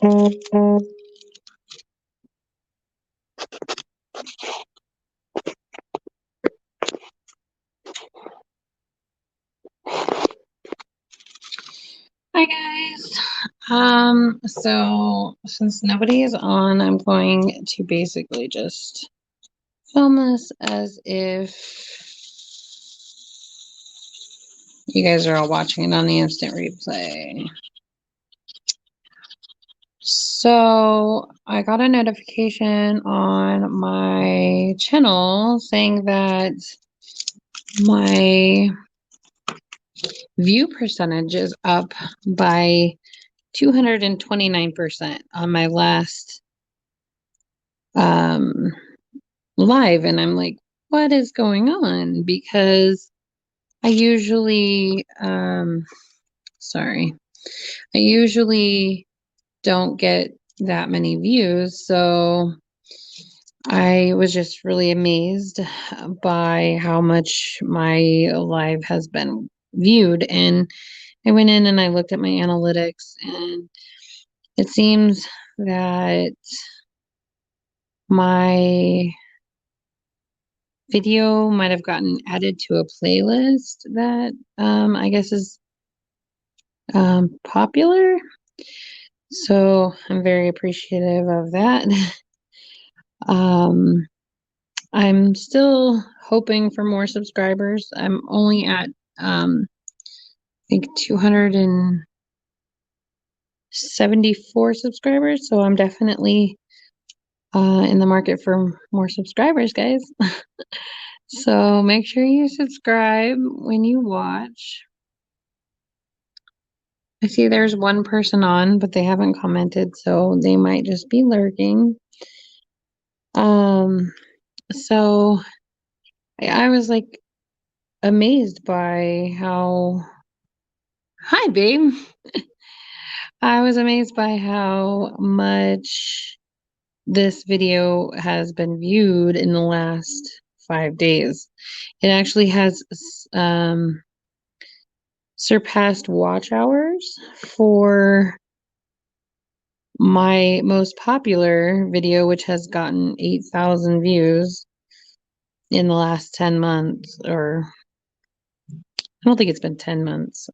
Hi guys. So since nobody is on, I'm going to basically just film this as if you guys are all watching it on the instant replay. So I got a notification on my channel saying that my view percentage is up by 229% on my last live, and I'm like, what is going on? Because I usually sorry, I usually don't get that many views, so I was just really amazed by how much my live has been viewed. And I went in and I looked at my analytics, and it seems that my video might have gotten added to a playlist that I guess is popular. So I'm very appreciative of that. I'm still hoping for more subscribers. I'm only at I think 274 subscribers, so I'm definitely in the market for more subscribers, guys. So make sure you subscribe when you watch. I see there's one person on, but they haven't commented, so they might just be lurking. So I was like amazed by how, hi babe. I was amazed by how much this video has been viewed in the last 5 days. It actually has surpassed watch hours for my most popular video, which has gotten 8,000 views in the last 10 months, or I don't think it's been 10 months.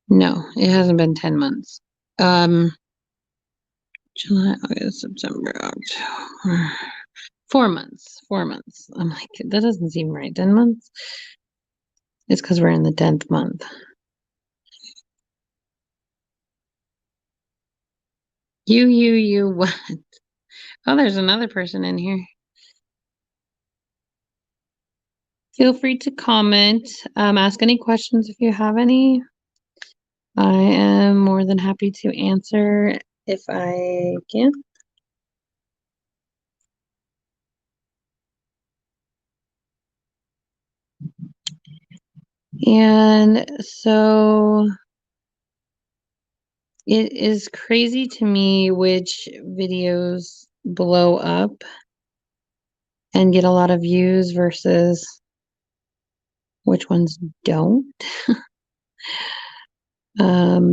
No, it hasn't been 10 months. July, August, September, October. 4 months. 4 months. I'm like, that doesn't seem right. 10 months? It's because 'cause we're in the 10th month. July, August, September, October. 4 months. 4 months. I'm like, that doesn't seem right. 10 months? It's because we're in the 10th month. July, August, September, October. 4 months. 4 months. I'm like, that doesn't seem right. 10 months? It's because we're in the 10th month. You, what? Oh, there's another person in here. Feel free to comment, ask any questions if you have any. I am more than happy to answer if I can. And so it is crazy to me which videos blow up and get a lot of views versus which ones don't.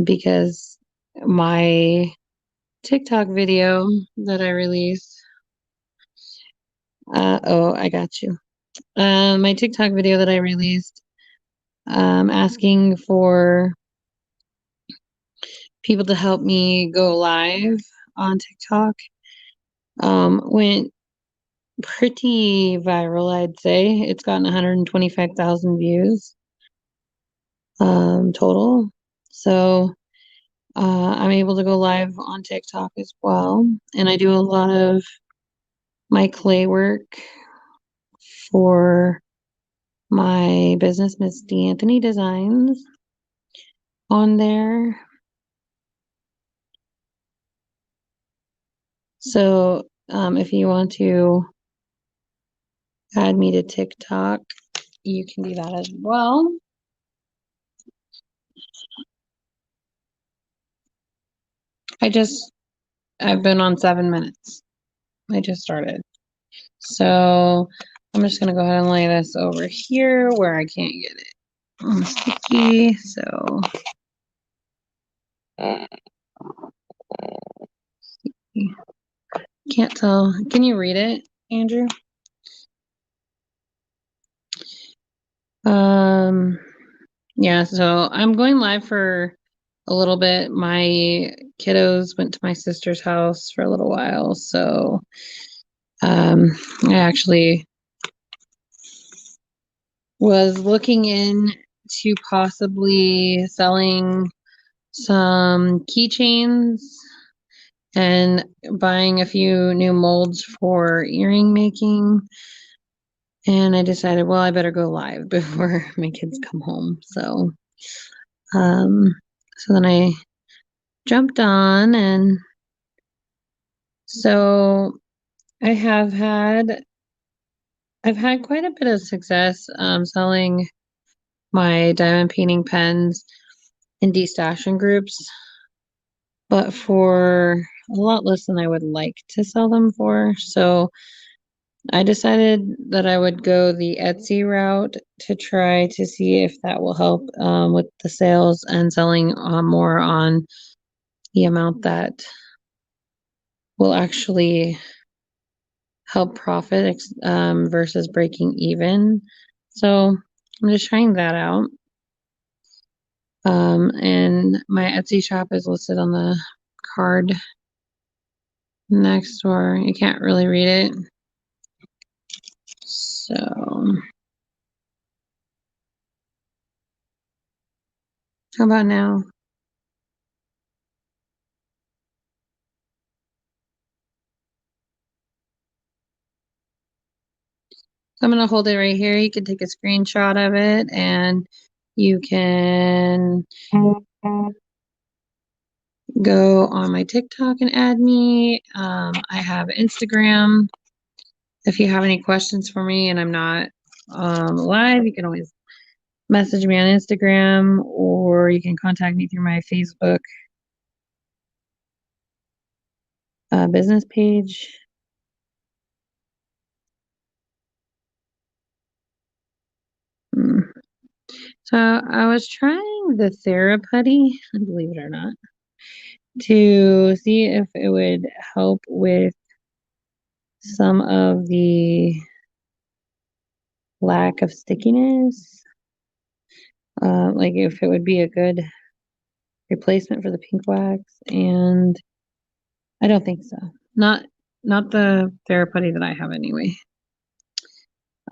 Because my TikTok video that I released, oh, I got you. My TikTok video that I released, asking for people to help me go live on TikTok, went pretty viral, I'd say. It's gotten 125,000 views, total. So, I'm able to go live on TikTok as well. And I do a lot of my clay work for my business, Misty Anthony Designs, on there. So, if you want to add me to TikTok, you can do that as well. I've been on 7 minutes. I just started. So I'm just gonna go ahead and lay this over here where I can't get it sticky. So can't tell. Can you read it, Andrew? Yeah, so I'm going live for a little bit. My kiddos went to my sister's house for a little while, so I actually was looking into possibly selling some keychains and buying a few new molds for earring making. And I decided, well, I better go live before my kids come home. Um, so then I jumped on, and so I've had quite a bit of success selling my diamond painting pens in destashing groups, but for a lot less than I would like to sell them for. So I decided that I would go the Etsy route to try to see if that will help with the sales and selling more on the amount that will actually help profit versus breaking even. So I'm just trying that out. And my Etsy shop is listed on the card next door. You can't really read it. So how about now? I'm going to hold it right here. You can take a screenshot of it, and you can go on my TikTok and add me. I have Instagram. If you have any questions for me and I'm not live, you can always message me on Instagram, or you can contact me through my Facebook business page. Hmm. So I was trying the Theraputty, believe it or not, to see if it would help with some of the lack of stickiness. Like if it would be a good replacement for the pink wax, and I don't think so. Not the Theraputty that I have anyway.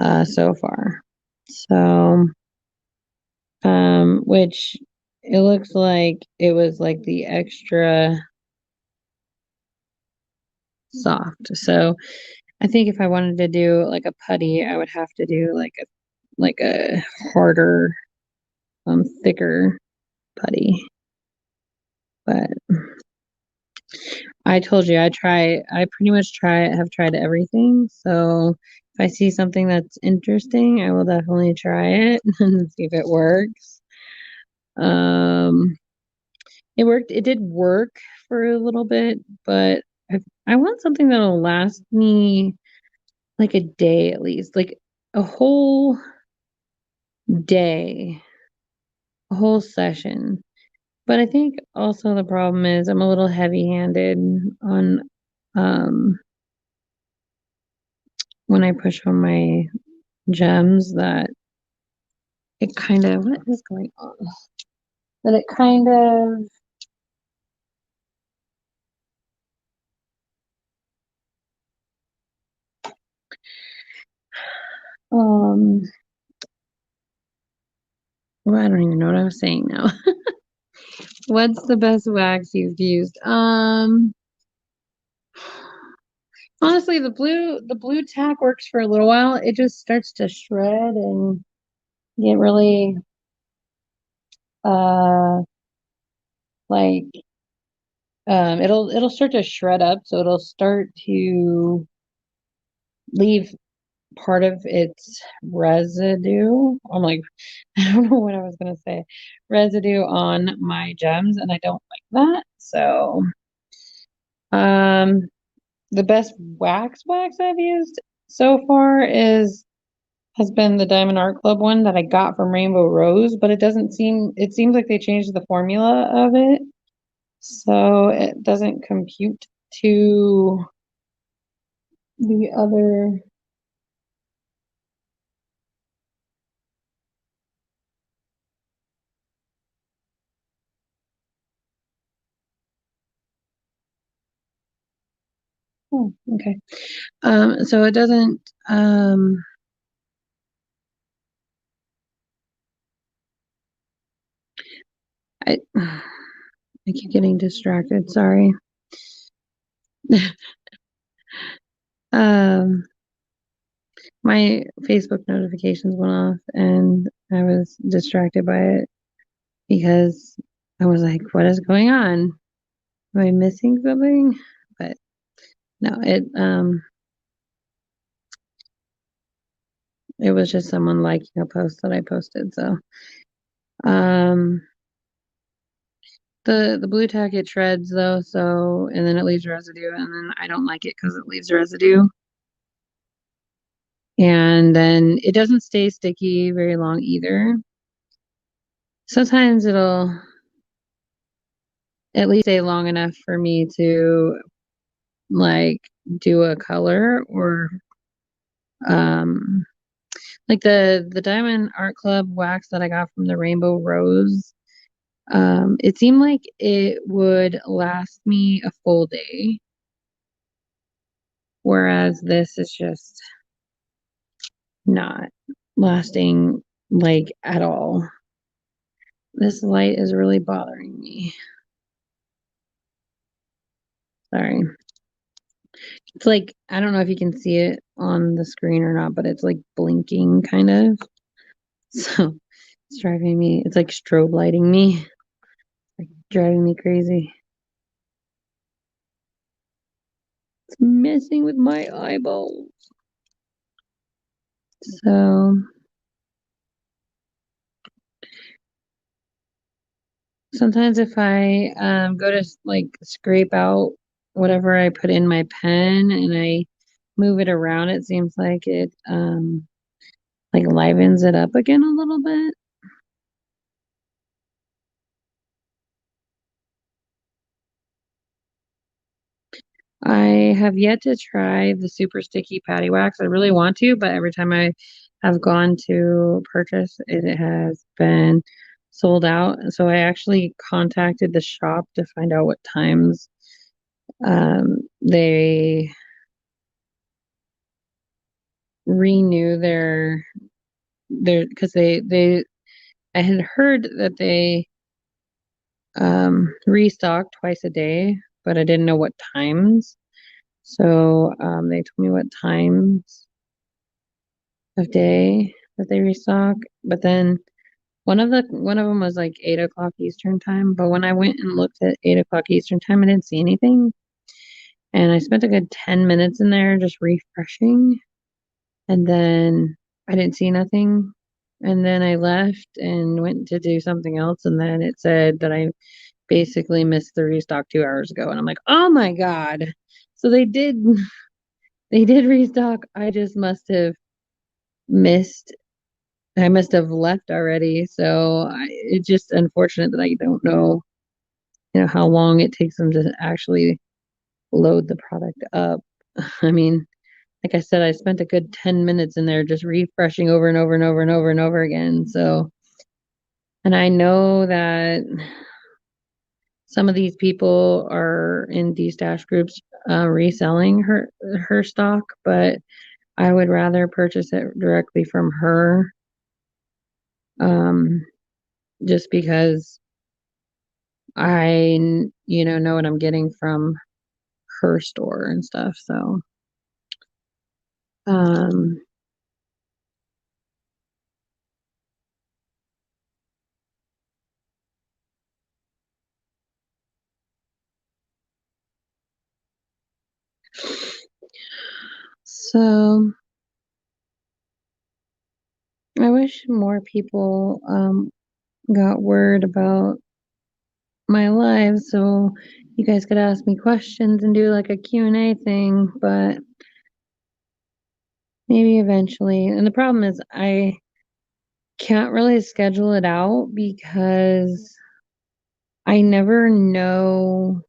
So far. So which it looks like it was like the extra soft. So I think if I wanted to do like a putty, I would have to do like a harder, thicker putty. But I told you I pretty much have tried everything. So if I see something that's interesting, I will definitely try it and see if it works. Um, it did work for a little bit, but I want something that'll last me like a day at least, like a whole day, a whole session. But I think also the problem is I'm a little heavy-handed on um when I push on my gems that it kind of what is going on? That it kind of um well, I don't even know what I was saying now. What's the best wax you've used? Honestly, the blue tack works for a little while. It just starts to shred and get really uh like it'll start to shred up, so it'll start to leave part of its residue. I'm like, I don't know what I was gonna say. Residue on my gems, and I don't like that. So, um, the best wax I've used so far is has been the Diamond Art Club one that I got from Rainbow Rose, but it seems like they changed the formula of it, so it doesn't compute to the other. Oh, okay. So it doesn't I I keep getting distracted, sorry. Um my Facebook notifications went off and I was distracted by it because I was like, what is going on? Am I missing something? But no, it was just someone liking a post that I posted. So um the blue tack it shreds though, so and then it leaves residue and then I don't like it because it leaves residue. And then it doesn't stay sticky very long either. Sometimes it'll at least stay long enough for me to like do a color or um like the Diamond Art Club wax that I got from the Rainbow Rose. It seemed like it would last me a full day, whereas this is just not lasting like at all. This light is really bothering me. Sorry. It's like, I don't know if you can see it on the screen or not, but it's like blinking kind of. So it's driving me, it's like strobe lighting me, like driving me crazy. It's messing with my eyeballs. So sometimes if I go to like scrape out whatever I put in my pen and I move it around, it seems like it like livens it up again a little bit. I have yet to try the super sticky patty wax. I really want to, but every time I have gone to purchase, it has been sold out. So I actually contacted the shop to find out what times they renew their because they I had heard that they restock twice a day, but I didn't know what times. So they told me what times of day that they restock, but then one of them was like 8 o'clock Eastern time. But when I went and looked at 8 o'clock Eastern time, I didn't see anything. And I spent a good 10 minutes in there just refreshing. And then I didn't see nothing. And then I left and went to do something else. And then it said that I basically missed the restock 2 hours ago. And I'm like, oh my God. So they did restock. I just must have missed, I must have left already. So it's just unfortunate that I don't know, how long it takes them to actually load the product up. I mean, like I said, I spent a good 10 minutes in there just refreshing over and over and over and over and over again. So, and I know that some of these people are in these stash groups reselling her stock, but I would rather purchase it directly from her, um, just because I, know what I'm getting from her store and stuff. So, um, so I wish more people got word about my live so you guys could ask me questions and do like a Q&A thing, but maybe eventually. And the problem is I can't really schedule it out because I never know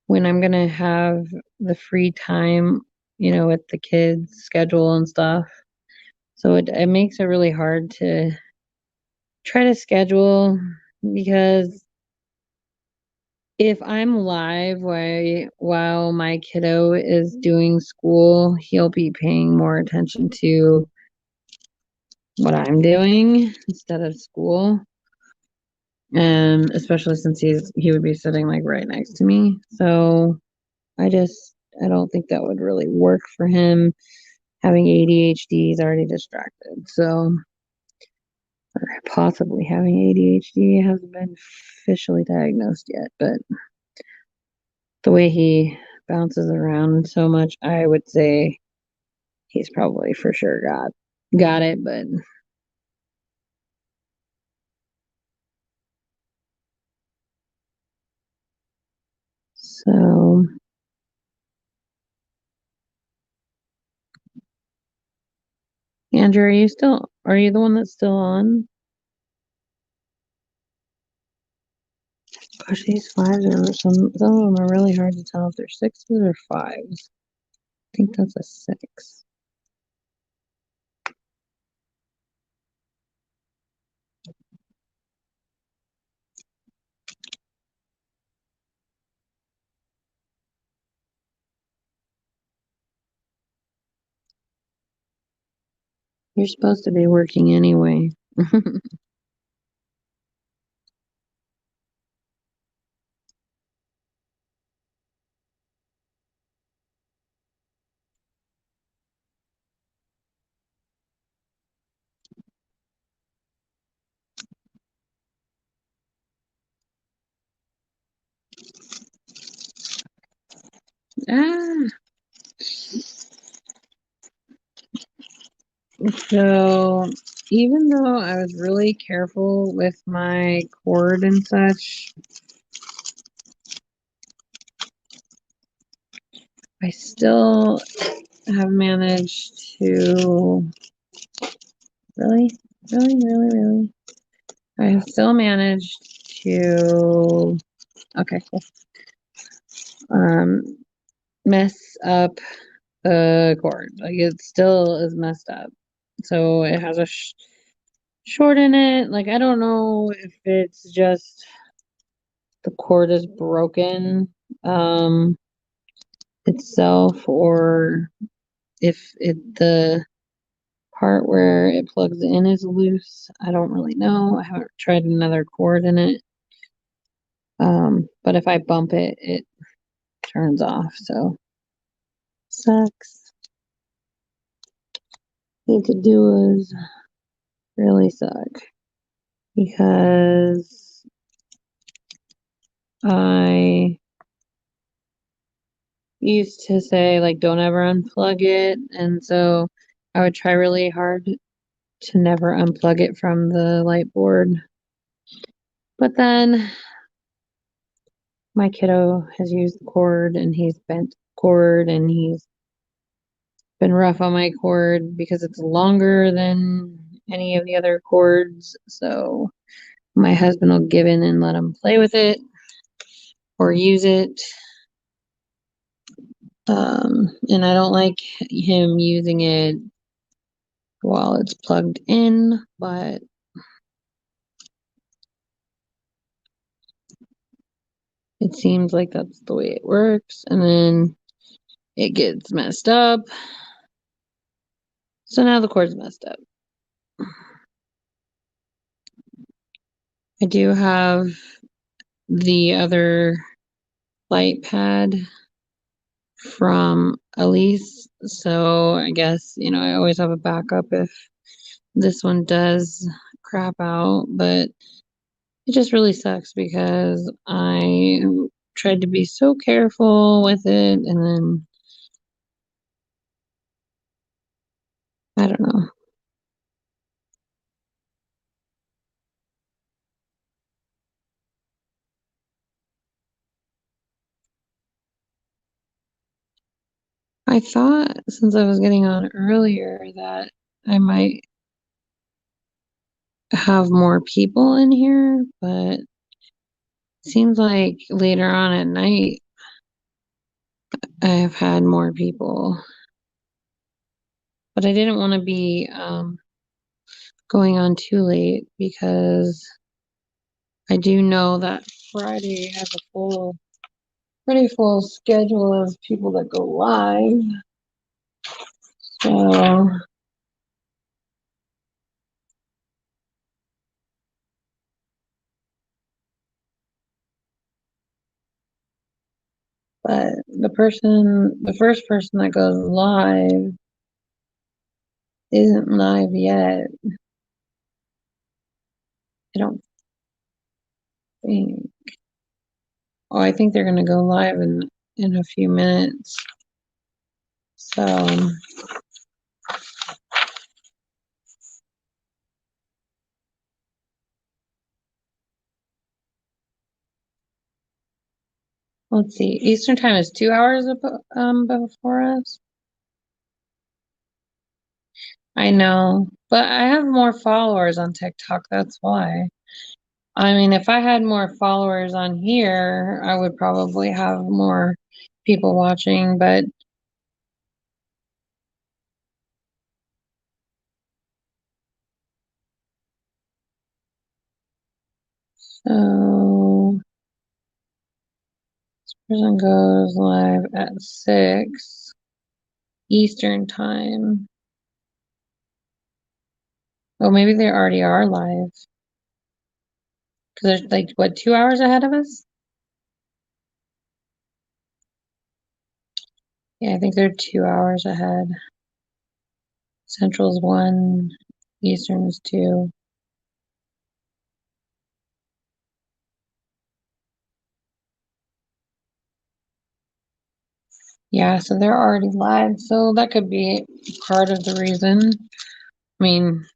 when I'm gonna have the free time, with the kids' schedule and stuff. So it makes it really hard to try to schedule because if I'm live while my kiddo is doing school, he'll be paying more attention to what I'm doing instead of school. And especially since he would be sitting like right next to me. So I don't think that would really work for him. Having ADHD, he's already distracted. So, or possibly having ADHD, hasn't been officially diagnosed yet, but the way he bounces around so much, I would say he's probably for sure got it, but so Andrew, are you the one that's still on? Gosh, these fives are some of them are really hard to tell if they're sixes or fives. I think that's a six. You're supposed to be working anyway. Ah, so even though I was really careful with my cord and such, I still have managed to really, really, really, really. I have still managed to, okay, cool. Um, mess up the cord. Like it still is messed up. So it has a short in it. Like I don't know if it's just the cord is broken itself or if the part where it plugs in is loose. I don't really know. I haven't tried another cord in it. But if I bump it, it turns off. So Sucks. Need to do is really suck because I used to say like don't ever unplug it, and so I would try really hard to never unplug it from the light board. But then my kiddo has used the cord and he's bent the cord and he's been rough on my cord because it's longer than any of the other cords. So my husband will give in and let him play with it or use it. And I don't like him using it while it's plugged in, but it seems like that's the way it works. And then it gets messed up. So now the cord's messed up. I do have the other light pad from Elise. So I guess, I always have a backup if this one does crap out, but it just really sucks because I tried to be so careful with it and then I don't know. I thought since I was getting on earlier that I might have more people in here, but it seems like later on at night I've had more people. But I didn't want to be going on too late because I do know that Friday has a pretty full schedule of people that go live. So, but the first person that goes live isn't live yet. I don't think. Oh, I think they're gonna go live in a few minutes. So, let's see. Eastern time is 2 hours before us. I know, but I have more followers on TikTok. That's why. I mean, if I had more followers on here, I would probably have more people watching, but so this person goes live at 6 Eastern time. Oh, maybe they already are live because they're like what 2 hours ahead of us? Yeah, I think they're 2 hours ahead. Central's 1, Eastern's 2. Yeah, so they're already live, so that could be part of the reason. I mean,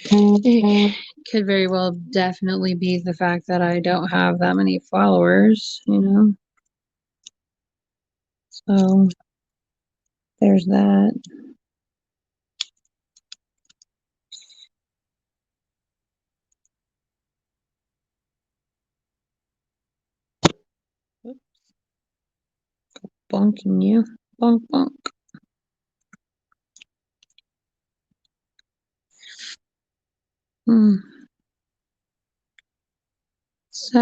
it could very well definitely be the fact that I don't have that many followers. So there's that. Bonking you. Bonk, bonk. Hmm. So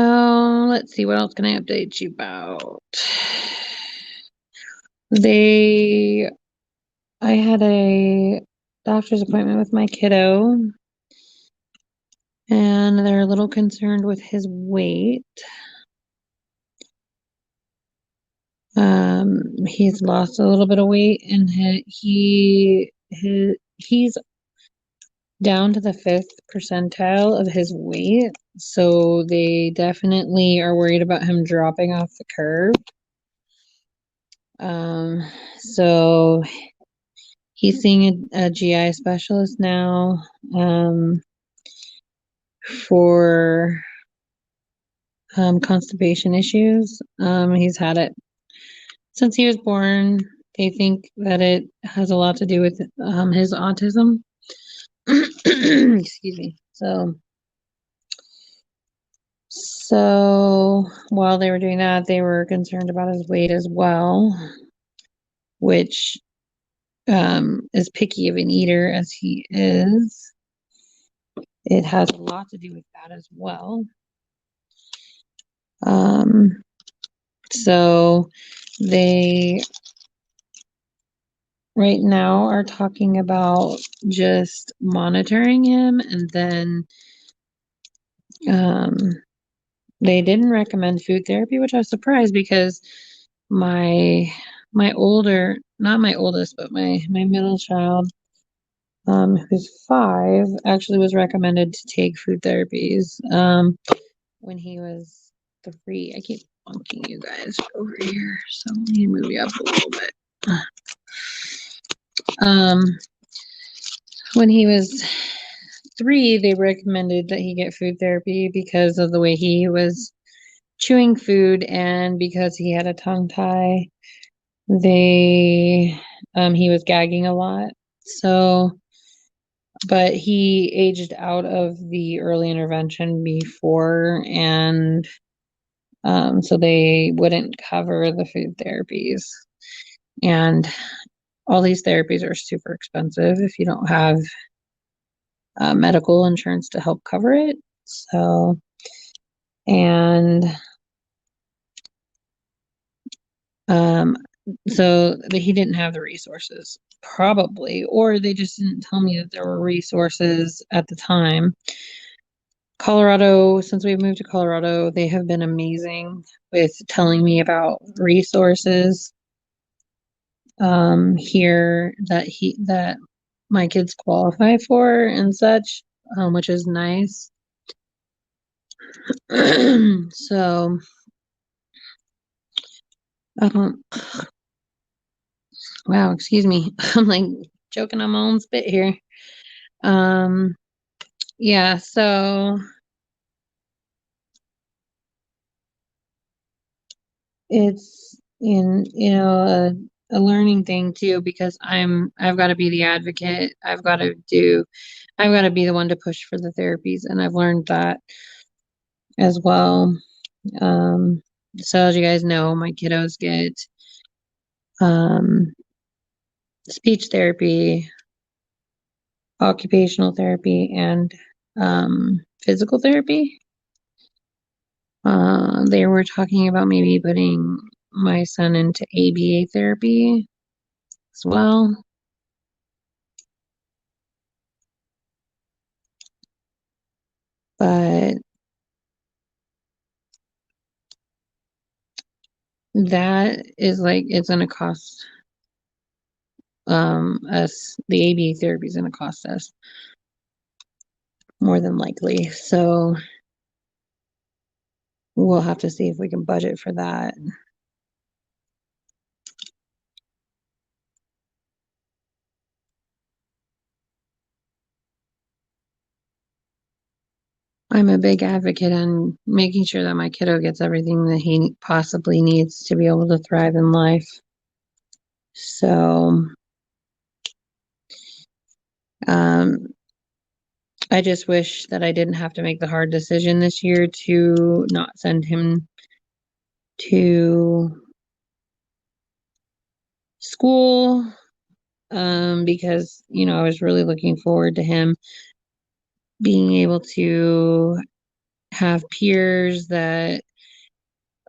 let's see, what else can I update you about? They, I had a doctor's appointment with my kiddo, and they're a little concerned with his weight. He's lost a little bit of weight, and he's down to the fifth percentile of his weight. So they definitely are worried about him dropping off the curve. So he's seeing a GI specialist now, for constipation issues. He's had it since he was born. They think that it has a lot to do with his autism. Excuse me. So while they were doing that, they were concerned about his weight as well, which as picky of an eater as he is, it has a lot to do with that as well. So they right now are talking about just monitoring him, and then um, they didn't recommend food therapy, which I was surprised because my older, not my oldest, but my middle child, who's 5, actually was recommended to take food therapies when he was 3. I keep funking you guys over here, so let me move you up a little bit. Um, when he was 3, they recommended that he get food therapy because of the way he was chewing food, and because he had a tongue tie, he was gagging a lot. So, but he aged out of the early intervention before, and so they wouldn't cover the food therapies. And all these therapies are super expensive if you don't have medical insurance to help cover it. So, and um, so he didn't have the resources, probably, or they just didn't tell me that there were resources at the time. Colorado, since we've moved to Colorado, they have been amazing with telling me about resources here that my kids qualify for and such, which is nice. So, um, wow, excuse me. I'm like choking on my own spit here. Um, yeah, so it's a learning thing too, because I've got to be the advocate. I've got to be the one to push for the therapies, and I've learned that as well. Um, so as you guys know, my kiddos get um, speech therapy, occupational therapy, and physical therapy. They were talking about maybe putting my son into ABA therapy as well. But that is like, it's going to cost us, the ABA therapy is going to cost us more than likely. So we'll have to see if we can budget for that. I'm a big advocate on making sure that my kiddo gets everything that he possibly needs to be able to thrive in life. So, um, I just wish that I didn't have to make the hard decision this year to not send him to school, because, I was really looking forward to him being able to have peers that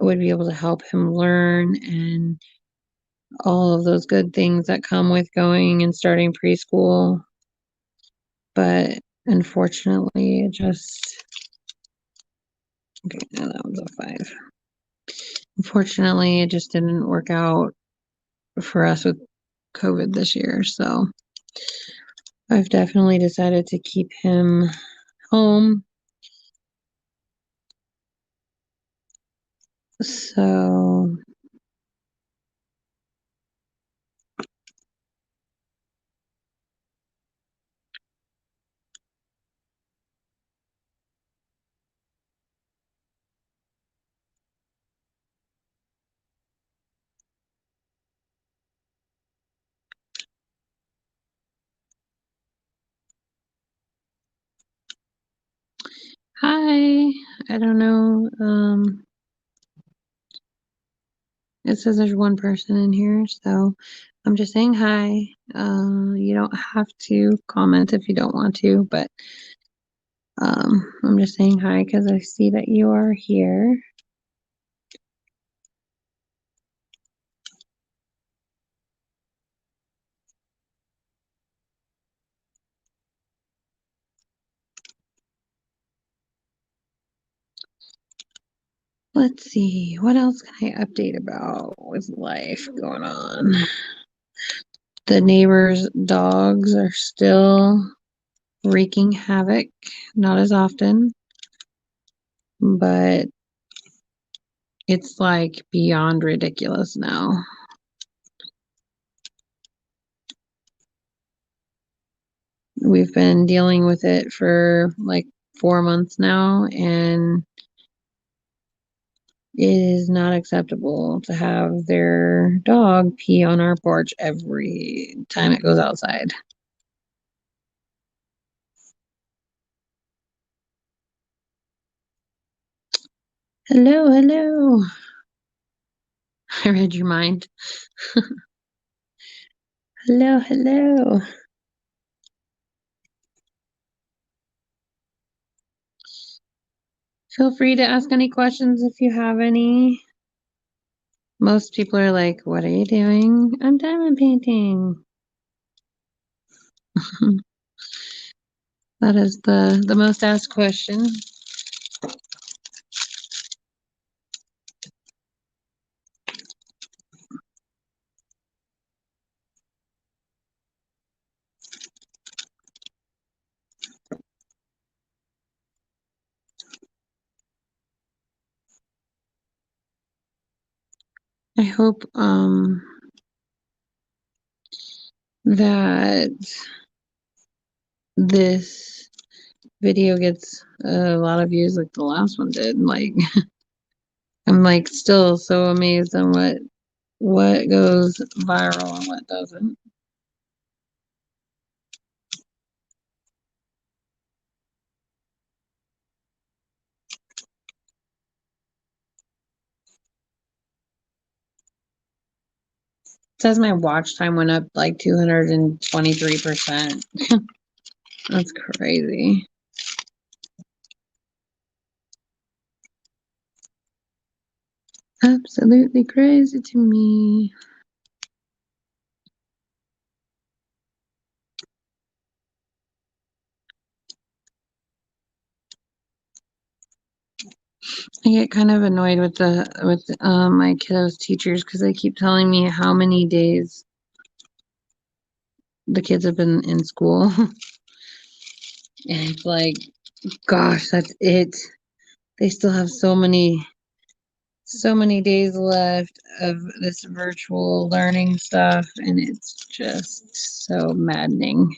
would be able to help him learn, and all of those good things that come with going and starting preschool. But unfortunately, okay, now that one's a 5. Unfortunately, it just didn't work out for us with COVID this year. So I've definitely decided to keep him home. So hi. I don't know. It says there's one person in here, so I'm just saying hi. You don't have to comment if you don't want to, but I'm just saying hi because I see that you are here. Let's see, what else can I update about with life going on? The neighbors' dogs are still wreaking havoc, not as often, but it's like beyond ridiculous now. We've been dealing with it for like 4 months now, and it is not acceptable to have their dog pee on our porch every time it goes outside. Hello, hello. I read your mind. Hello, hello. Feel free to ask any questions if you have any. Most people are like, what are you doing? I'm diamond painting. That is the most asked question. I hope that this video gets a lot of views like the last one did. Like I'm like still so amazed on what goes viral and what doesn't. It says my watch time went up like 223%. That's crazy. Absolutely crazy to me. I get kind of annoyed with my kiddos' teachers because they keep telling me how many days the kids have been in school. And it's like, gosh, that's it. They still have so many days left of this virtual learning stuff, and it's just so maddening.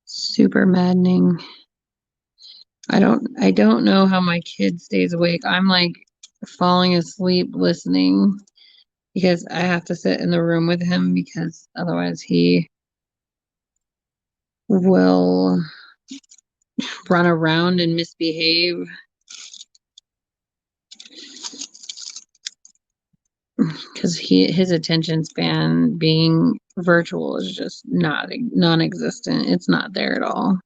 Super maddening. I don't know how my kid stays awake. I'm like falling asleep listening because I have to sit in the room with him because otherwise he will run around and misbehave because his attention span being virtual is just not non-existent. It's not there at all.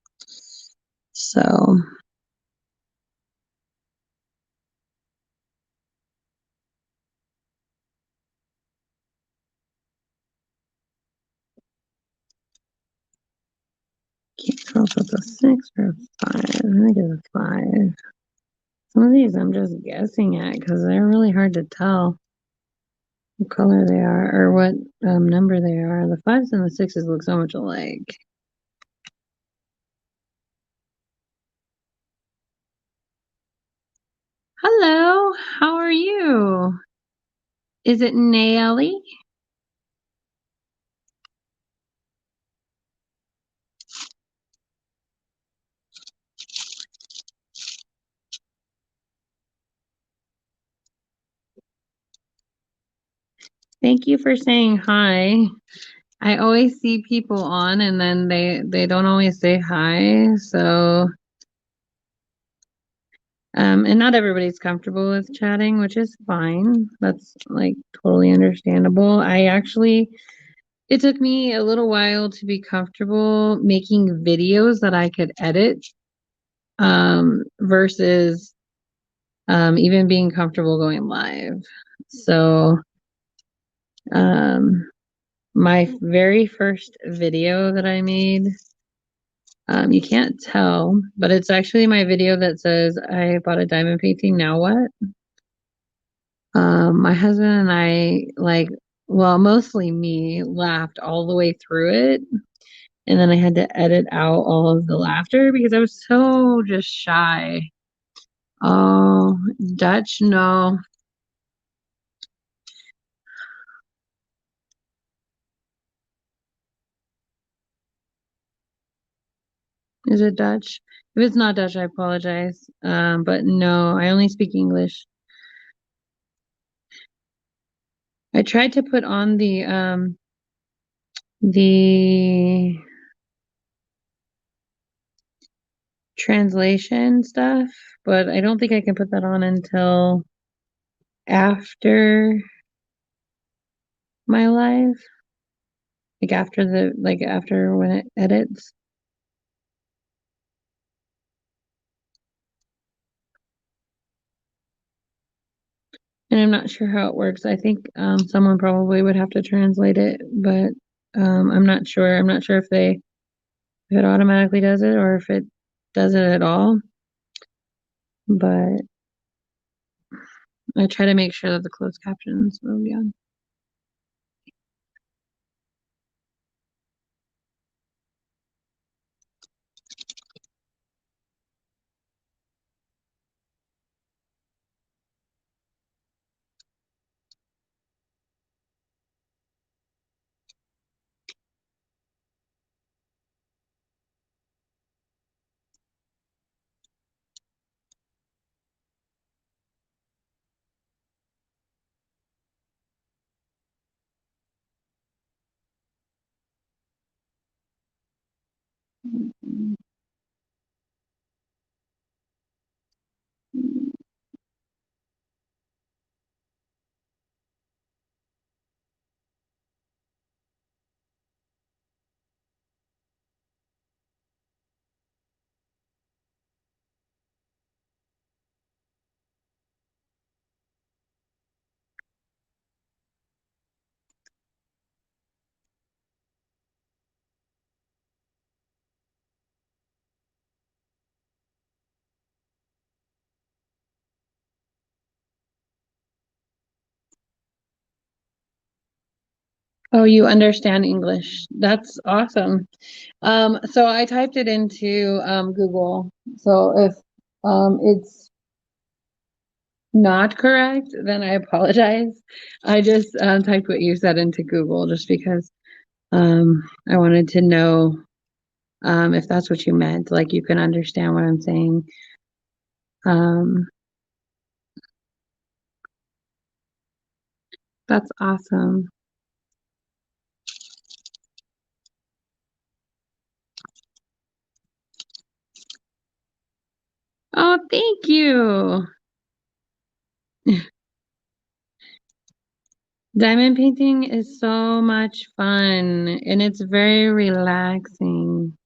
So know if it's a 6 or a 5. I think it's a 5. Some of these I'm just guessing at because they're really hard to tell what color they are or what number they are. The 5s and the 6s look so much alike. Hello, how are you? Is it Nelly? Thank you for saying hi. I always see people on and then they don't always say hi. So and not everybody's comfortable with chatting, which is fine. That's like totally understandable. It took me a little while to be comfortable making videos that I could edit versus even being comfortable going live. So um my very first video that I made, you can't tell, but it's actually my video that says I bought a diamond painting, now what? My husband and I well, mostly me laughed all the way through it. And then I had to edit out all of the laughter because I was so just shy. Oh, Dutch? No. Is it Dutch? If it's not Dutch, I apologize. But no, I only speak English. I tried to put on the translation stuff, but I don't think I can put that on until after my live, after when it edits. And I'm not sure how it works. I think someone probably would have to translate it, but I'm not sure. I'm not sure if it automatically does it or if it does it at all. But I try to make sure that the closed captions will be on. Oh, you understand English. That's awesome. So I typed it into Google. So if it's not correct, then I apologize. I just typed what you said into Google just because I wanted to know if that's what you meant, like you can understand what I'm saying. Um, that's awesome. Oh, thank you. Diamond painting is so much fun and it's very relaxing.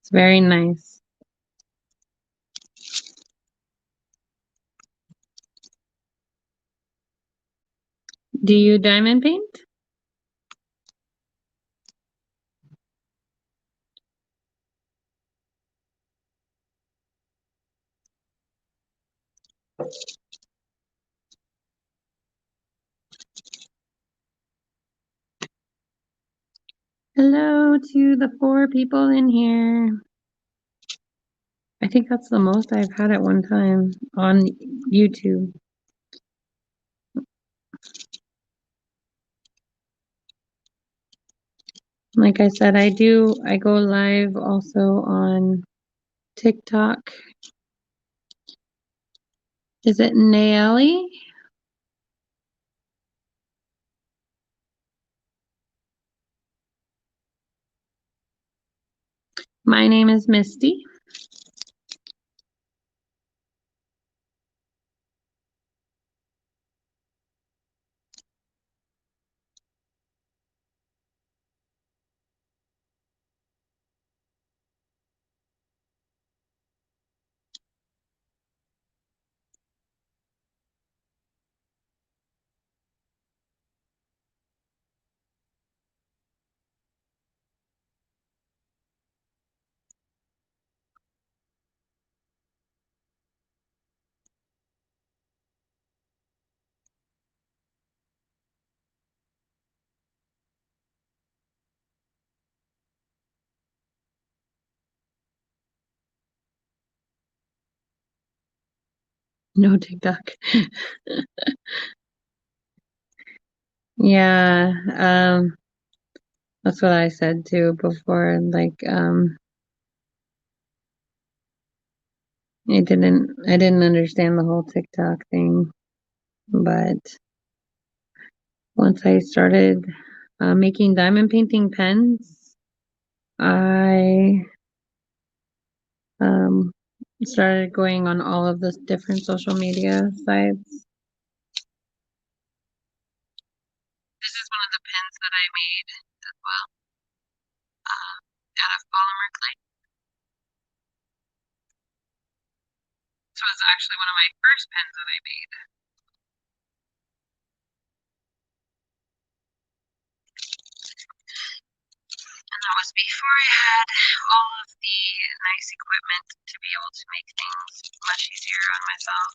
It's very nice. Do you diamond paint? Hello to the 4 people in here. I think that's the most I've had at one time on YouTube. Like I said, I go live also on TikTok. Is it Nayeli? My name is Misty. No TikTok. Yeah, that's what I said too before. Like, I didn't understand the whole TikTok thing, but once I started making diamond painting pens, I um started going on all of the different social media sites. This is one of the pens that I made as well, out of polymer clay. This was actually one of my first pens that I made. And that was before I had all of the nice equipment to be able to make things much easier on myself.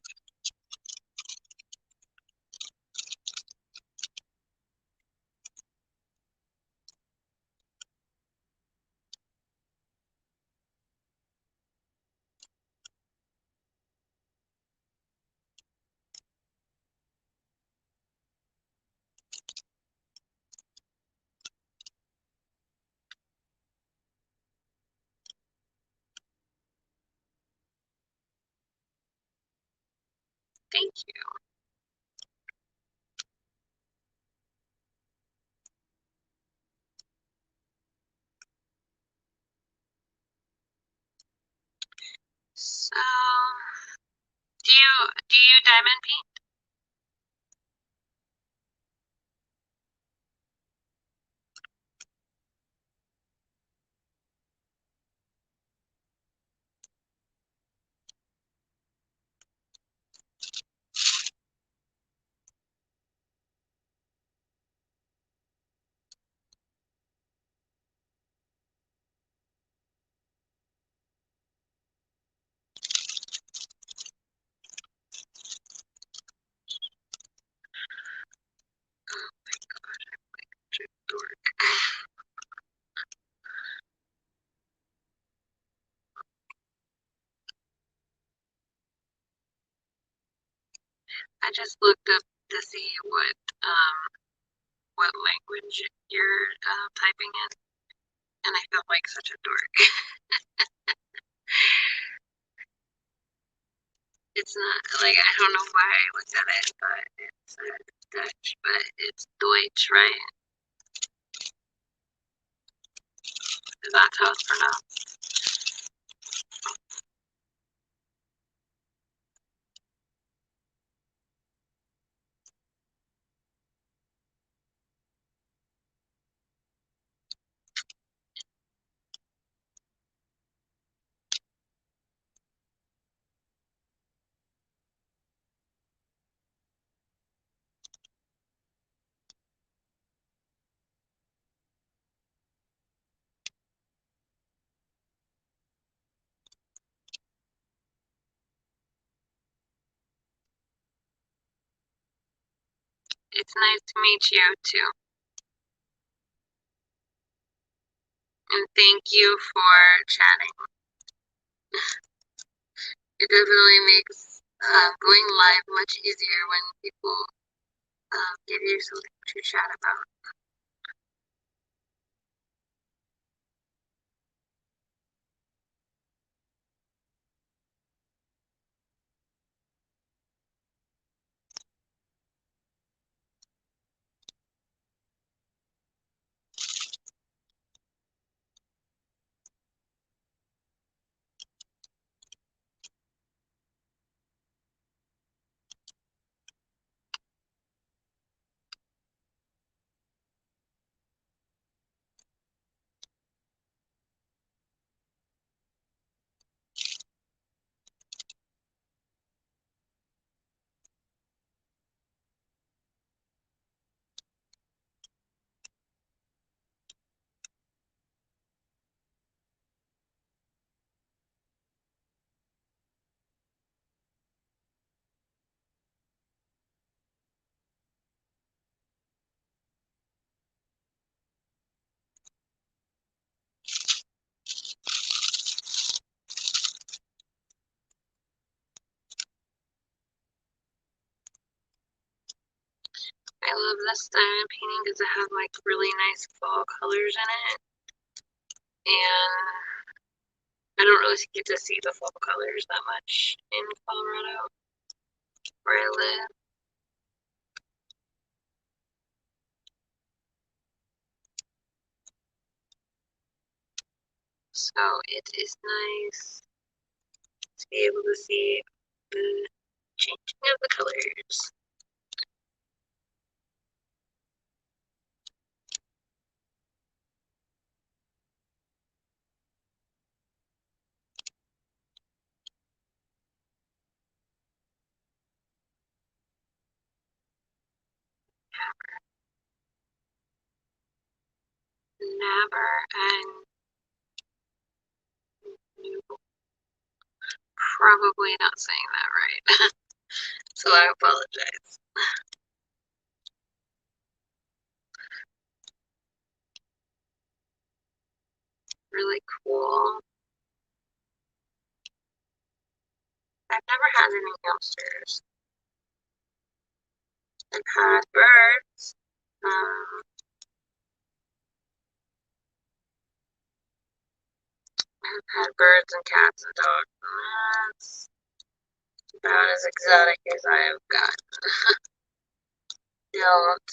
Thank you. So, do you diamond paint? I just looked up to see what language you're typing in, and I felt like such a dork. It's not like I don't know why I looked at it, but it's Dutch, but it's Deutsch, right? That's how it's pronounced. It's nice to meet you too. And thank you for chatting. It definitely makes going live much easier when people give you something to chat about. I love this diamond painting because it has like really nice fall colors in it. And I don't really get to see the fall colors that much in Colorado where I live. So it is nice to be able to see the changing of the colors. Never and probably not saying that right. So I apologize. Really cool. I've never had any hamsters. I've had birds. I've had birds and cats and dogs, and that's about as exotic as I have gotten. Don't.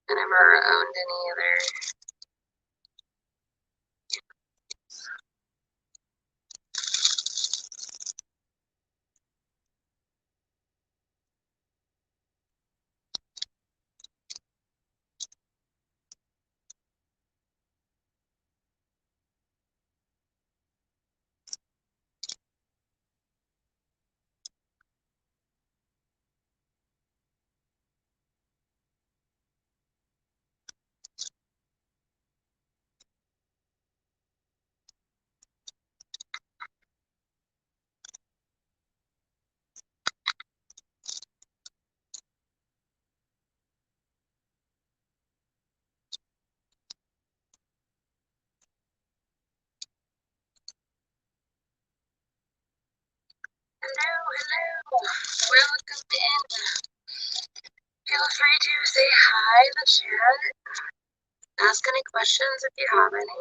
I never owned any other. Hello, hello. Welcome in. Feel free to say hi in the chat. Ask any questions if you have any.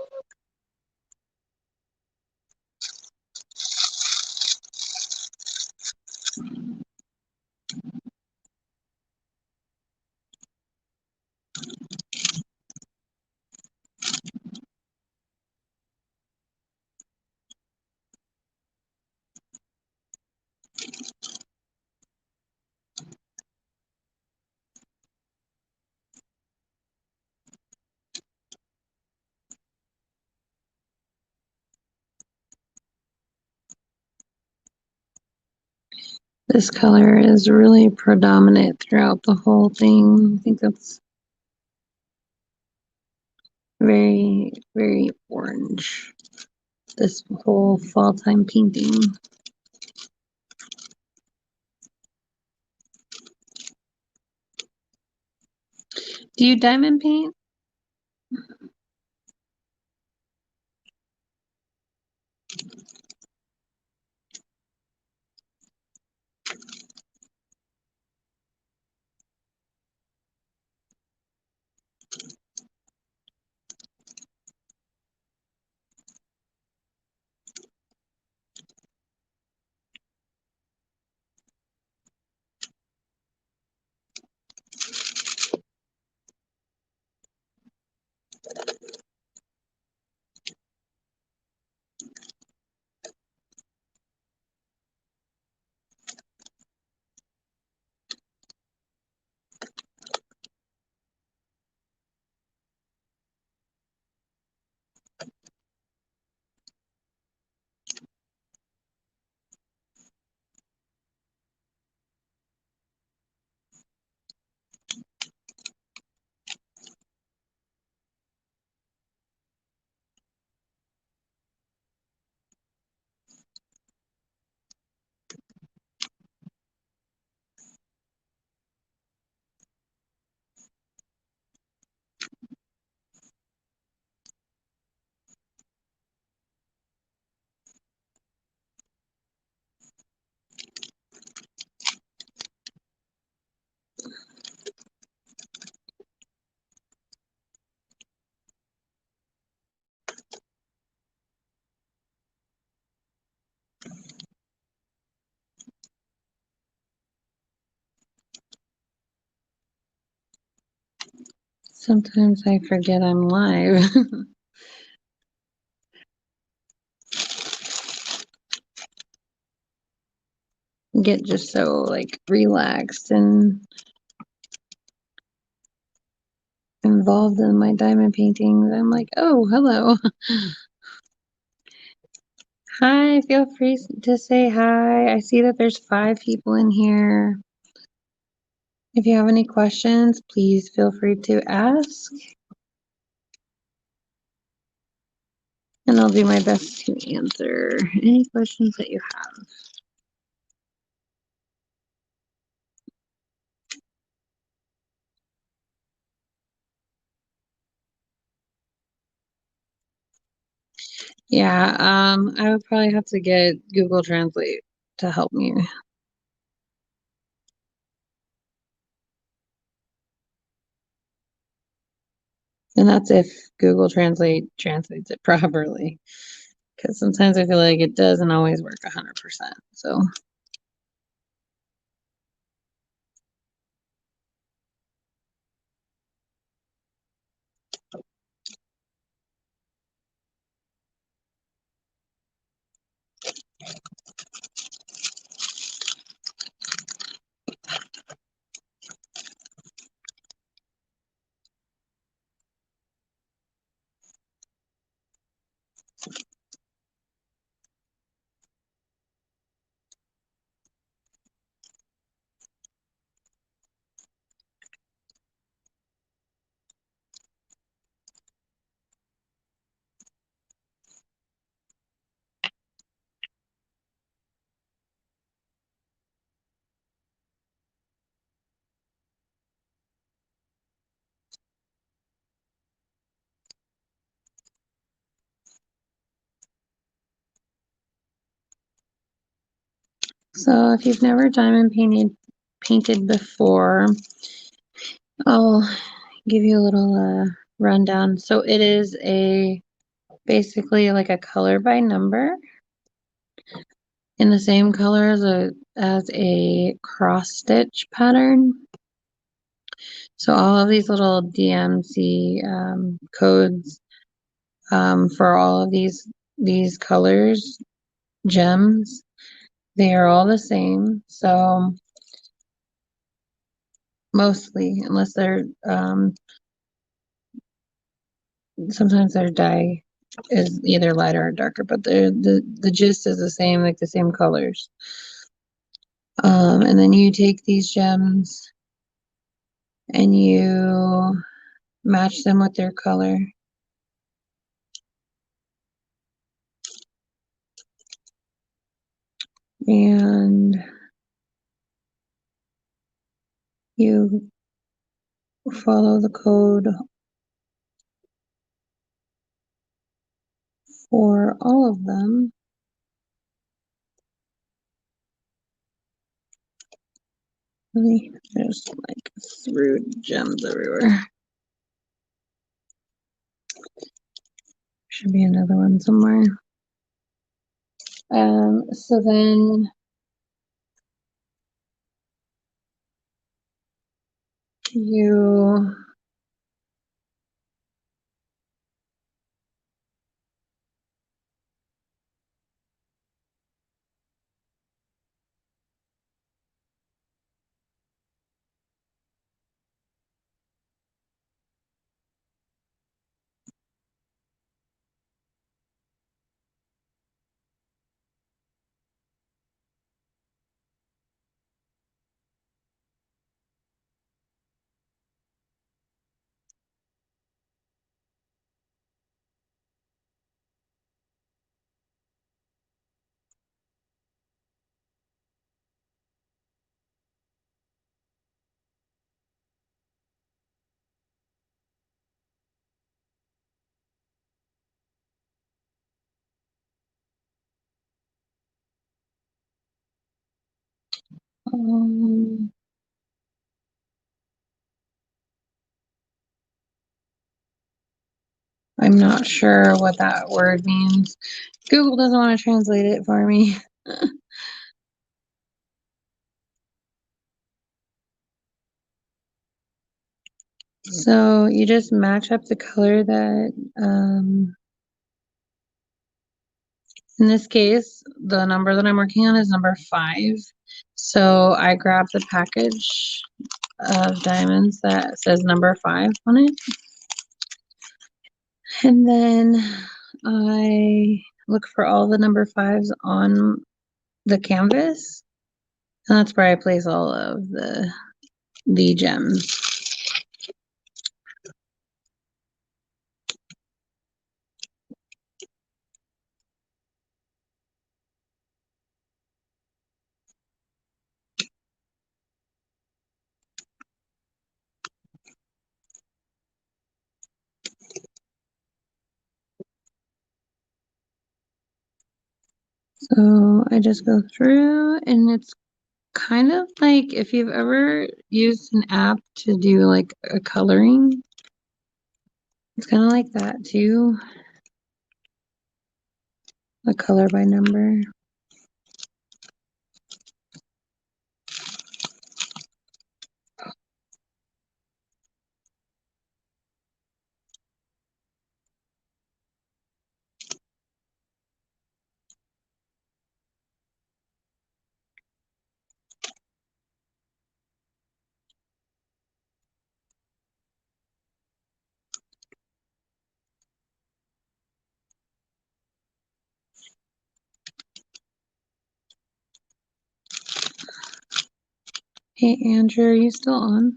This color is really predominant throughout the whole thing. I think that's very, very orange. This whole fall time painting. Do you diamond paint? Sometimes I forget I'm live. Get just so like relaxed and involved in my diamond paintings. I'm like, oh, hello. Hi, feel free to say hi. I see that there's 5 people in here. If you have any questions, please feel free to ask. And I'll do my best to answer any questions that you have. Yeah, I would probably have to get Google Translate to help me. And that's if Google Translate translates it properly. Because sometimes I feel like it doesn't always work 100%. So, so if you've never diamond painted before, I'll give you a little rundown. So it is basically like a color by number in the same color as a cross stitch pattern. So all of these little DMC codes for all of these colors, gems, they are all the same. So mostly, unless they're sometimes their dye is either lighter or darker, but the gist is the same, like the same colors. And then you take these gems and you match them with their color. And you follow the code for all of them. Really, there's like through gems everywhere. Should be another one somewhere. So then you um, I'm not sure what that word means. Google doesn't want to translate it for me. So you just match up the color that, in this case, the number that I'm working on is number 5. So I grab the package of diamonds that says number 5 on it. And then I look for all the number 5s on the canvas. And that's where I place all of the gems. So I just go through, and it's kind of like if you've ever used an app to do like a coloring, it's kind of like that too. A color by number. Hey Andrew, are you still on?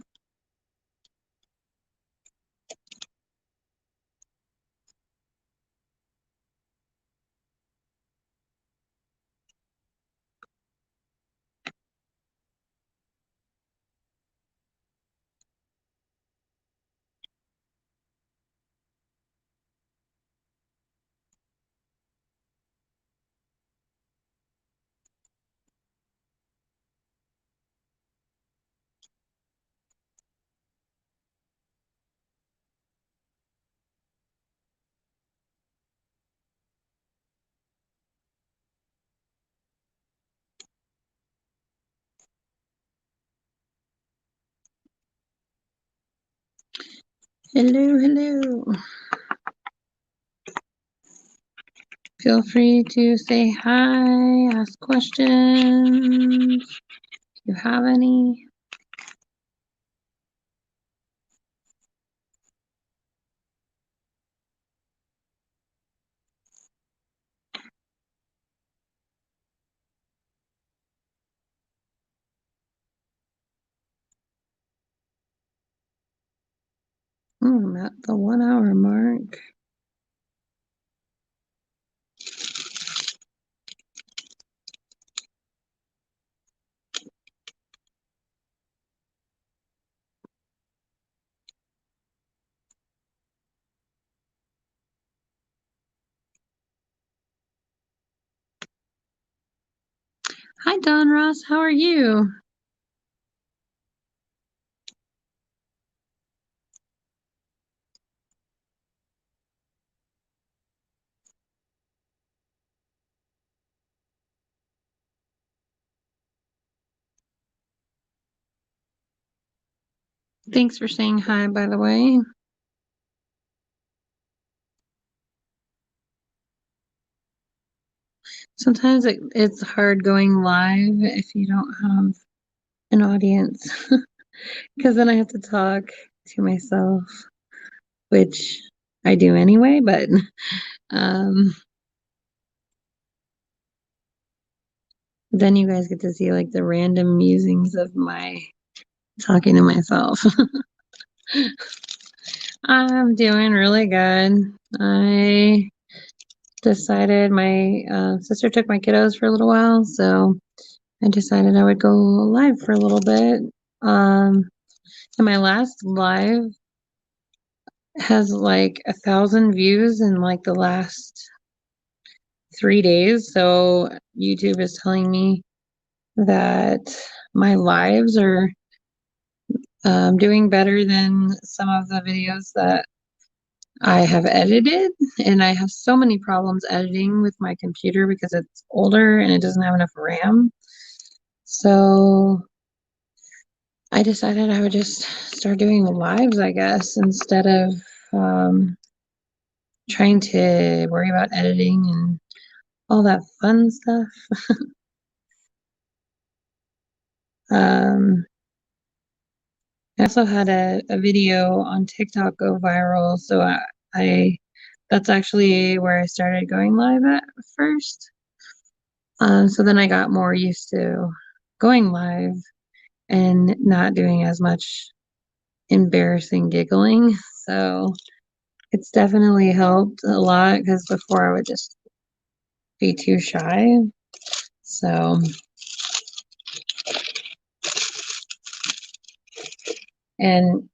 Hello, hello. Feel free to say hi, ask questions if you have any. I'm at the 1 hour mark. Hi, Don Ross. How are you? Thanks for saying hi, by the way. Sometimes it's hard going live if you don't have an audience, because then I have to talk to myself, which I do anyway, but um, then you guys get to see like the random musings of my talking to myself. I'm doing really good. I decided my sister took my kiddos for a little while, so I decided I would go live for a little bit. Um, and my last live has like 1,000 views in like the last 3 days. So YouTube is telling me that my lives are doing better than some of the videos that I have edited. And I have so many problems editing with my computer because it's older and it doesn't have enough RAM. So I decided I would just start doing lives, I guess, instead of um, trying to worry about editing and all that fun stuff. Um, I also had a video on TikTok go viral, so I that's actually where I started going live at first. So then I got more used to going live and not doing as much embarrassing giggling. So it's definitely helped a lot because before I would just be too shy. So, and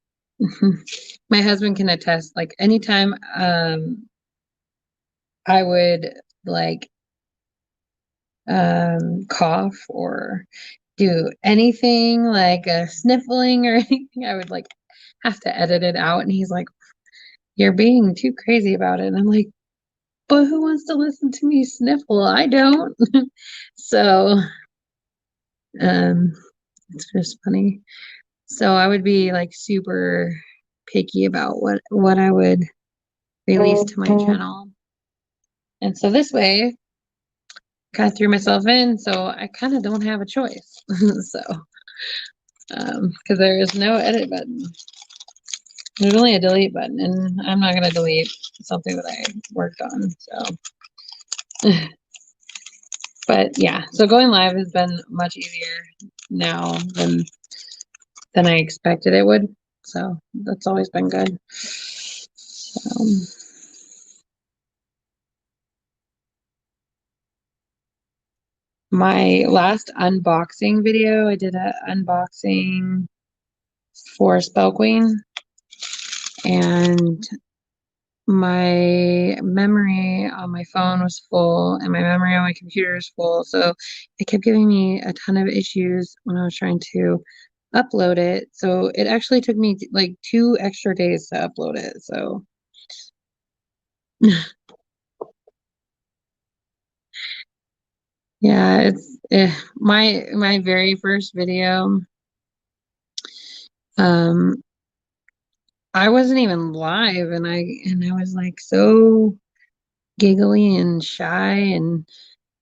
my husband can attest, like anytime I would like cough or do anything like a sniffling or anything, I would like have to edit it out. And he's like, "You're being too crazy about it." And I'm like, "But who wants to listen to me sniffle? I don't." So, um, it's just funny. So I would be like super picky about what I would release to my channel. And so this way, kind of threw myself in, so I kind of don't have a choice. So, because there is no edit button. There's only a delete button, and I'm not gonna delete something that I worked on. So, but yeah, so going live has been much easier now than I expected it would. So that's always been good. My last unboxing video, I did an unboxing for Spell Queen, and my memory on my phone was full and my memory on my computer is full. So it kept giving me a ton of issues when I was trying to upload it. So it actually took me like 2 extra days to upload it. So yeah, it's my very first video. Um, I wasn't even live, and I was like so giggly and shy, and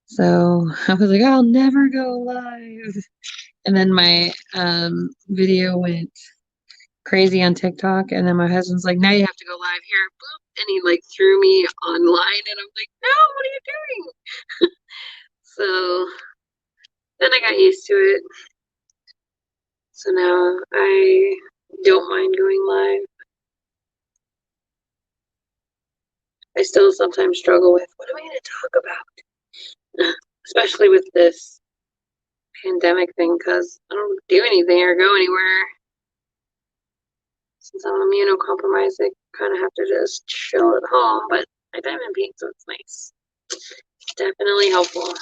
so I was like, I'll never go live. And then my video went crazy on TikTok, and then my husband's like, now you have to go live here, boop, and he like threw me online, and I'm like, no, what are you doing? So then I got used to it. So now I don't mind going live. I still sometimes struggle with what am I going to talk about, especially with this pandemic thing, because I don't do anything or go anywhere. Since I'm immunocompromised, I kind of have to just chill at home, but I diamond paint, so it's nice. Definitely helpful.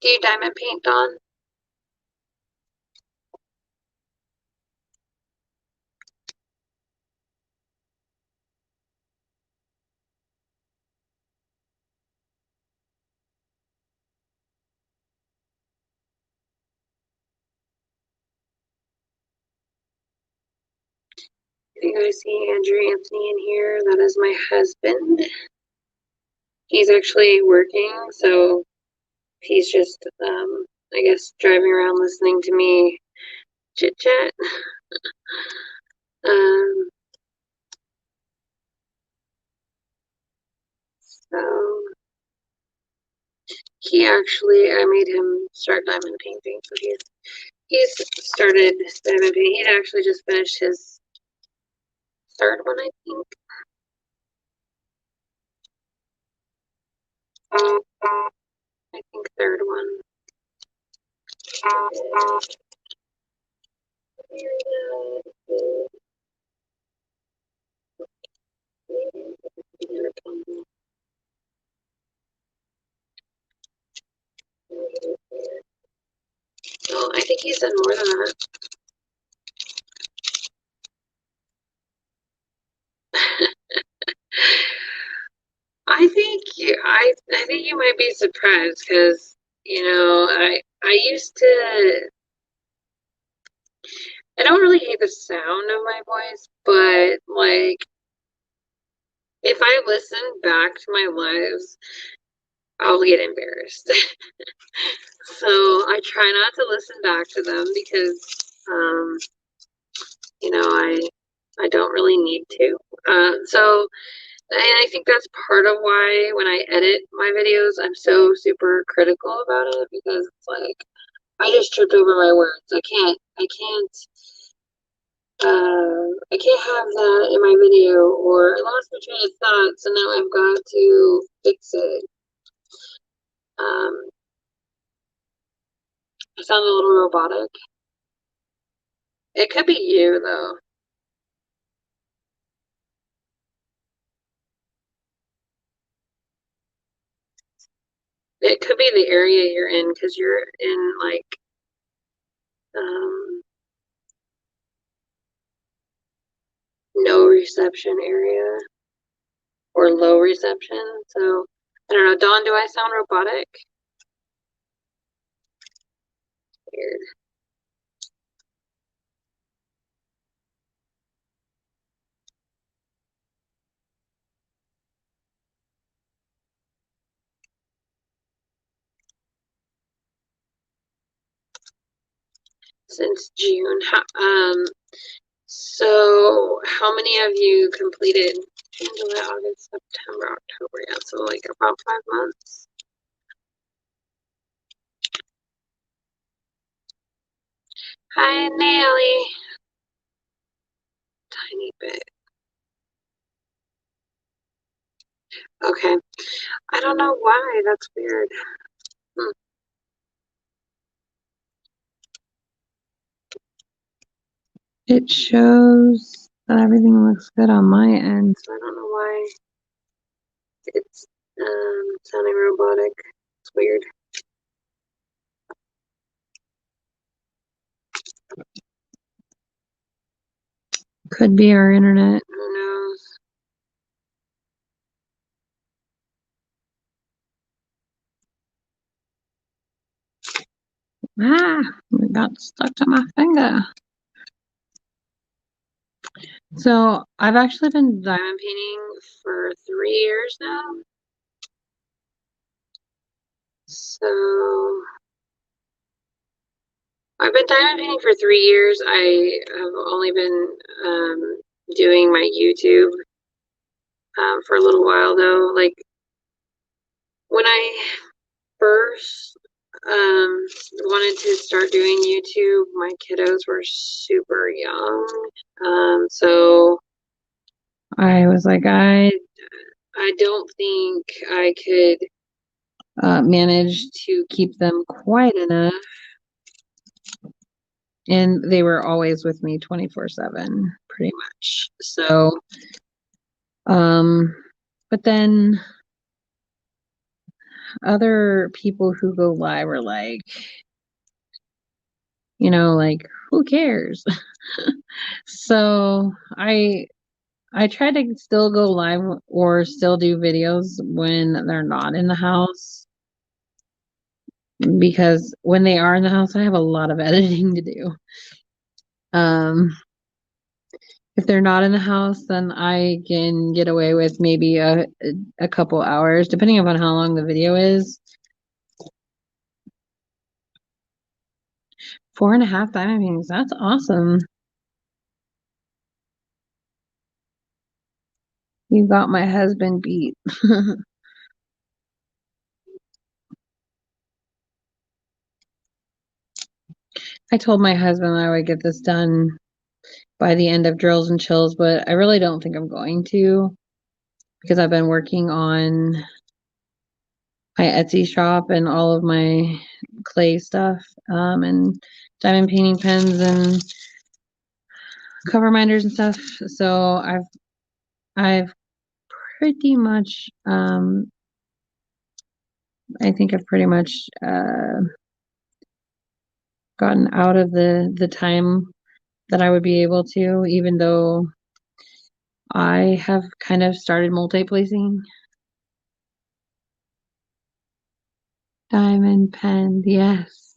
Do you diamond paint, Dawn? You guys see Andrew Anthony in here? That is my husband. He's actually working, so he's just, I guess, driving around listening to me chit chat. Um, so I made him start diamond painting. So he's started diamond painting. He'd actually just finished his third one, I think. I think third one. Oh, I think he's done more than that. I think you might be surprised because I used to. I don't really hate the sound of my voice, but like if I listen back to my lives, I'll get embarrassed. So I try not to listen back to them because um, I don't really need to. So and I think that's part of why when I edit my videos, I'm so super critical about it because it's like I just tripped over my words. I can't have that in my video, or I lost my train of thought, so now I've got to fix it. Um, I sound a little robotic. It could be you though. It could be the area you're in because you're in like um, no reception area or low reception. So I don't know. Dawn, do I sound robotic? Weird. Since June. So how many of you completed June, July, August, September, October? Yeah, so like about 5 months. Hi, Nelly. Tiny bit. Okay. I don't know why. That's weird. Hmm. It shows that everything looks good on my end, so I don't know why it's sounding robotic. It's weird. Could be our internet. Who knows? Ah, it got stuck to my finger. So I've actually been diamond painting for 3 years now. So I've been diamond painting for 3 years. I have only been doing my YouTube for a little while though. Like when I first wanted to start doing YouTube, my kiddos were super young. So I was like, I don't think I could manage to keep them quiet enough. And they were always with me 24/7, pretty much. So, but then other people who go live are like, like, who cares? So I try to still go live or still do videos when they're not in the house, because when they are in the house, I have a lot of editing to do. Um, if they're not in the house, then I can get away with maybe a couple hours, depending upon how long the video is. 4.5 diamond paintings. That's awesome. You got my husband beat. I told my husband I would get this done by the end of Drills and Chills, but I really don't think I'm going to, because I've been working on my Etsy shop and all of my clay stuff, and diamond painting pens and cover minders and stuff. So I've pretty much I think I've pretty much gotten out of the time that I would be able to, even though I have kind of started multi-placing. Diamond pen, yes.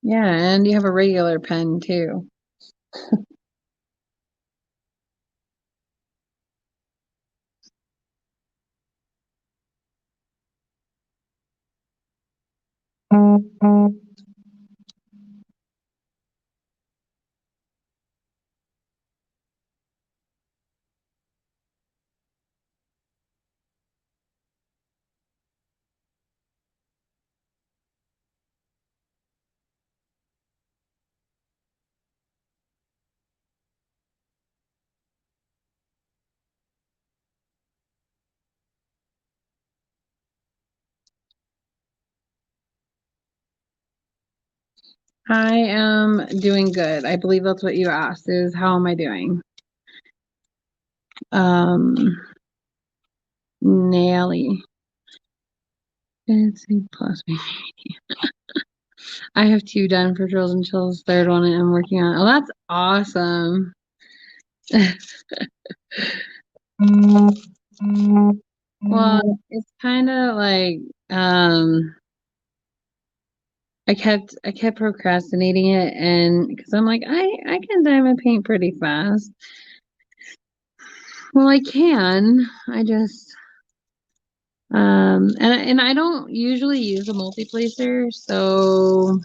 Yeah, and you have a regular pen too. I am doing good. I believe that's what you asked, is how am I doing? Um, Naily. It's a plus me. I have 2 done for Drills and Chills. Third one I'm working on. Oh, that's awesome. Well, it's kind of like I kept procrastinating it, and because I'm like, I can diamond paint pretty fast. Well, I can. I just and I don't usually use a multi-placer, so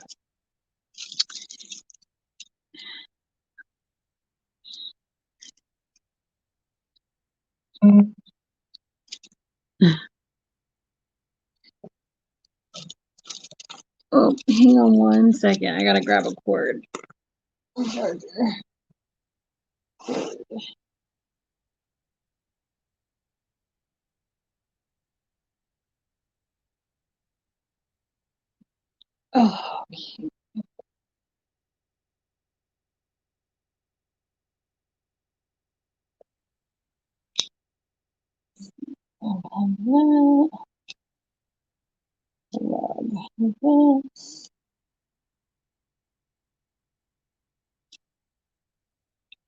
oh, hang on 1 second. I gotta grab a cord. Charger. Oh,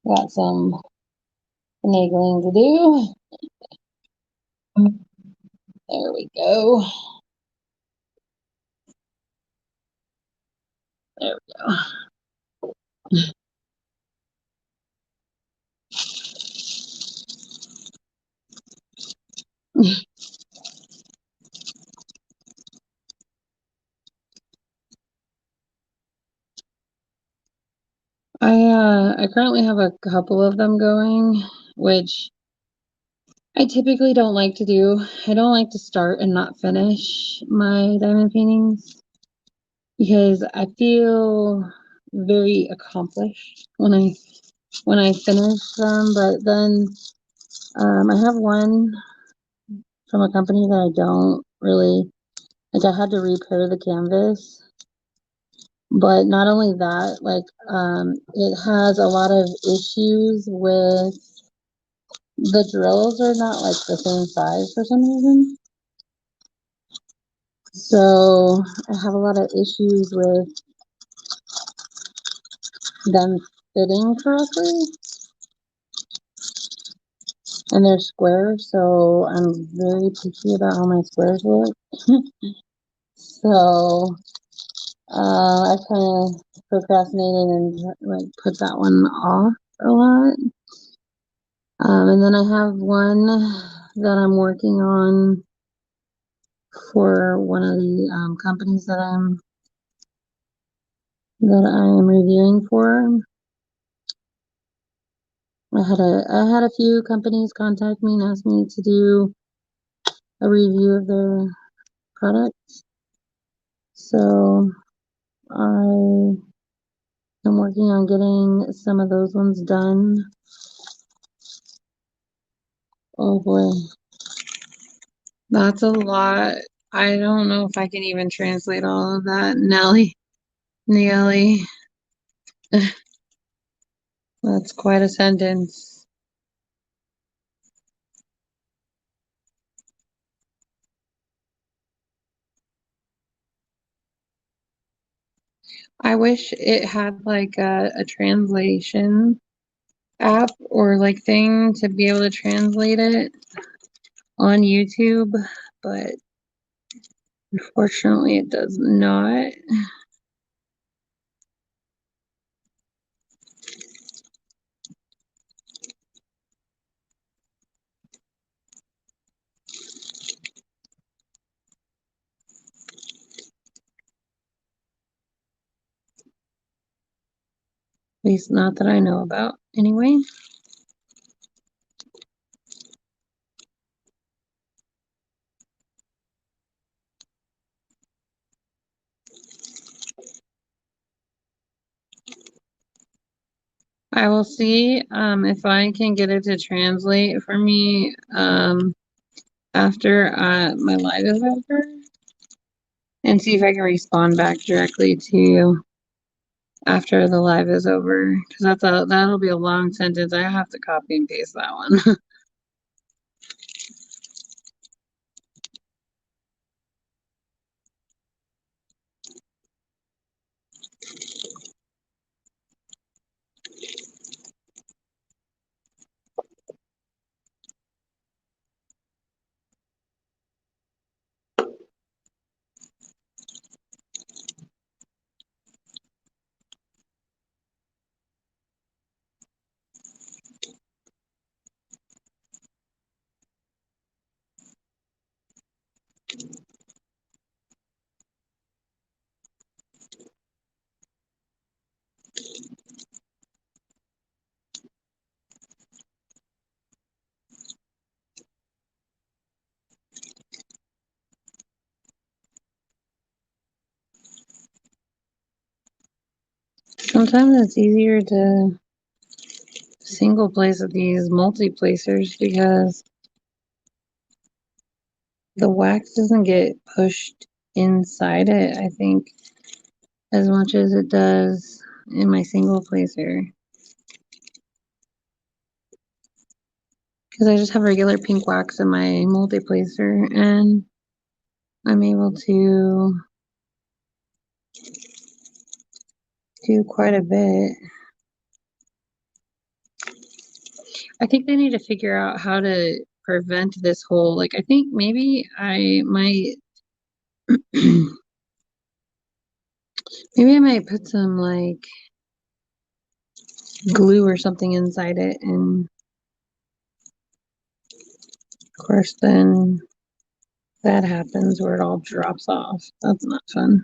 got some finagling to do. There we go. There we go. I currently have a couple of them going, which I typically don't like to do. I don't like to start and not finish my diamond paintings because I feel very accomplished when I finish them. But then I have one from a company that I don't really like. I had to repair the canvas, but not only that, like it has a lot of issues with the drills are not like the same size for some reason. So I have a lot of issues with them fitting correctly, and they're square, so I'm very picky about how my squares look. So I kind of procrastinated and like put that one off a lot. And then I have one that I'm working on for one of the companies that I am reviewing for. I had a few companies contact me and ask me to do a review of their products. So I am working on getting some of those ones done. Oh boy, that's a lot. I don't know if I can even translate all of that. Nelly, that's quite a sentence. I wish it had like a translation app or like thing to be able to translate it on YouTube, but unfortunately it does not. At least not that I know about anyway. I will see if I can get it to translate for me after my live is over and see if I can respond back directly to you after the live is over because that'll be a long sentence. I have to copy and paste that one. Sometimes it's easier to single place with these multi-placers because the wax doesn't get pushed inside it, I think, as much as it does in my single placer. Because I just have regular pink wax in my multi-placer and I'm able to do quite a bit. I think they need to figure out how to prevent this whole, like, I think maybe I might, maybe I might put some, like, glue or something inside it. And, of course, then that happens where it all drops off. That's not fun.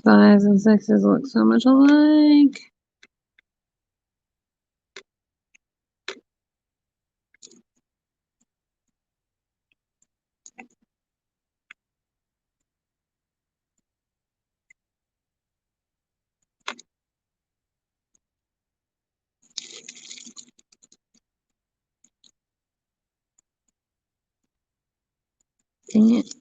5s and 6s look so much alike. Dang it.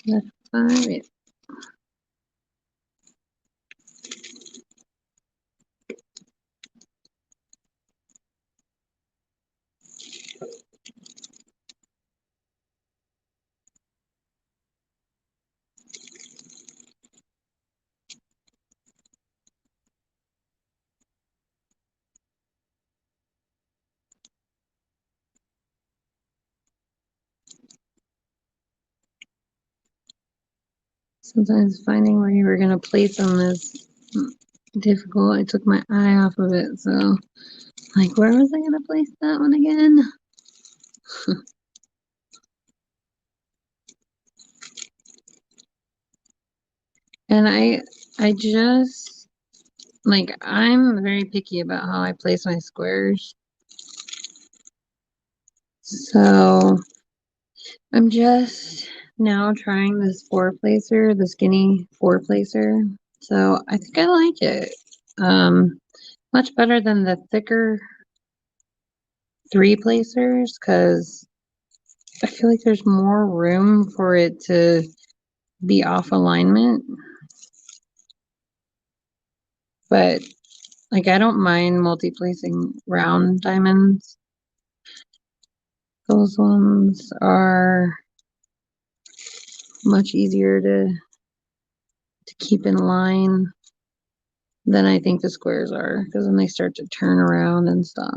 Left 5. Yeah. Sometimes finding where you were going to place them is difficult. I took my eye off of it, so like, where was I going to place that one again? And I just, like, I'm very picky about how I place my squares. So I'm just now trying this 4-placer, the skinny 4-placer. So I think I like it. Much better than the thicker 3-placers because I feel like there's more room for it to be off alignment. But like, I don't mind multi-placing round diamonds. Those ones are much easier to keep in line than I think the squares are, because then they start to turn around and stuff.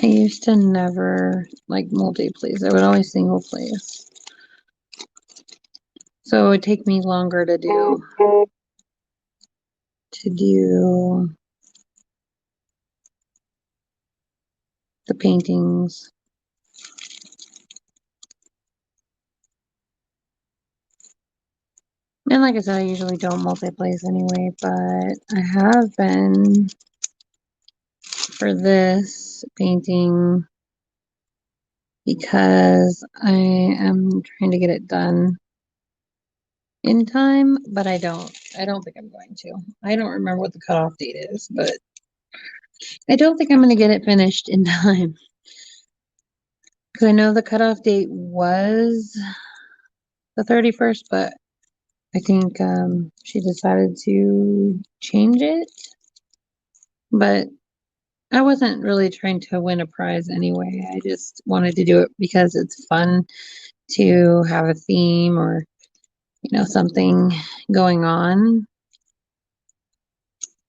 I used to never like multi-place. I would always single place. So it would take me longer to do the paintings. And like I said, I usually don't multi-place anyway, but I have been for this painting because I am trying to get it done in time, but I don't think I'm going to. I don't remember what the cutoff date is, but I don't think I'm going to get it finished in time. Because I know the cutoff date was the 31st, but I think she decided to change it. But I wasn't really trying to win a prize anyway. I just wanted to do it because it's fun to have a theme or, something going on.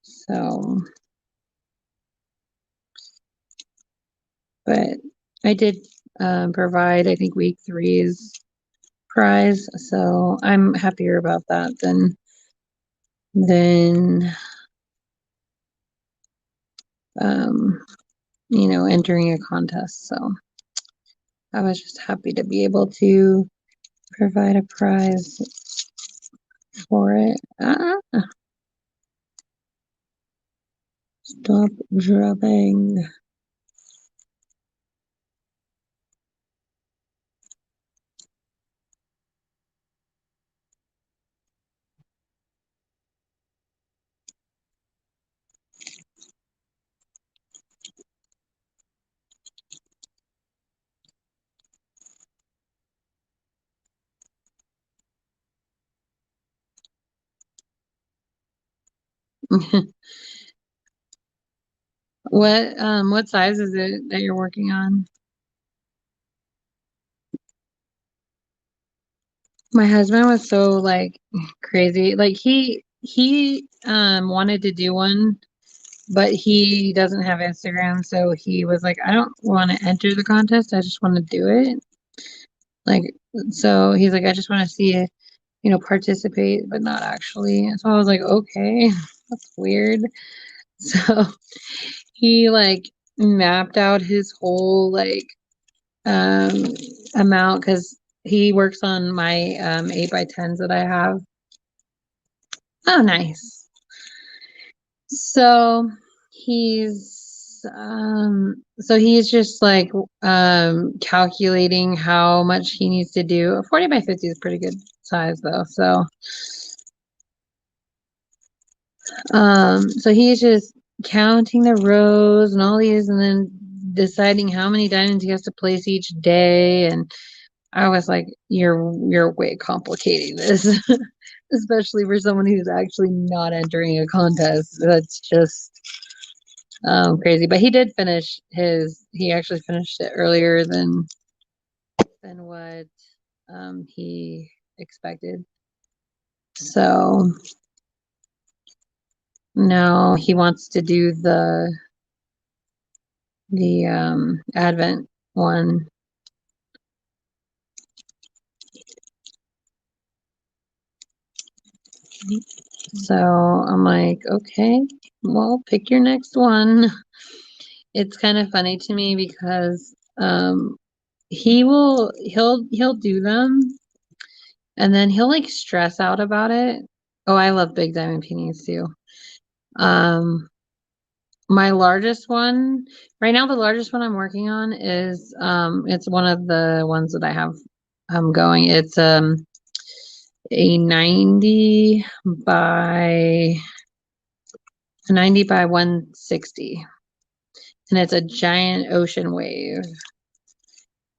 So, but I did provide, I think, week 3's prize. So I'm happier about that than um, entering a contest. So I was just happy to be able to provide a prize for it. Stop dropping. What size is it that you're working on? My husband was so like crazy. Like he wanted to do one, but he doesn't have Instagram, so he was like, I don't want to enter the contest. I just want to do it. Like so he's like, I just want to see it, participate, but not actually. So I was like, okay, that's weird. So he like mapped out his whole like um amount because he works on my 8x10s that I have. Oh, nice. So he's just like calculating how much he needs to do. A 40 by 50 is pretty good size though. So he's just counting the rows and all these and then deciding how many diamonds he has to place each day. And I was like, you're way complicating this, especially for someone who's actually not entering a contest. That's just crazy. But he did finish he actually finished it earlier than what he expected. So now he wants to do the Advent one. So I'm like, okay, well, pick your next one. It's kind of funny to me because he'll do them and then he'll like stress out about it. Oh, I love big diamond paintings too. Um my largest one right now, the largest one I'm working on is it's one of the ones that I have going. It's a 90 by 160, and it's a giant ocean wave.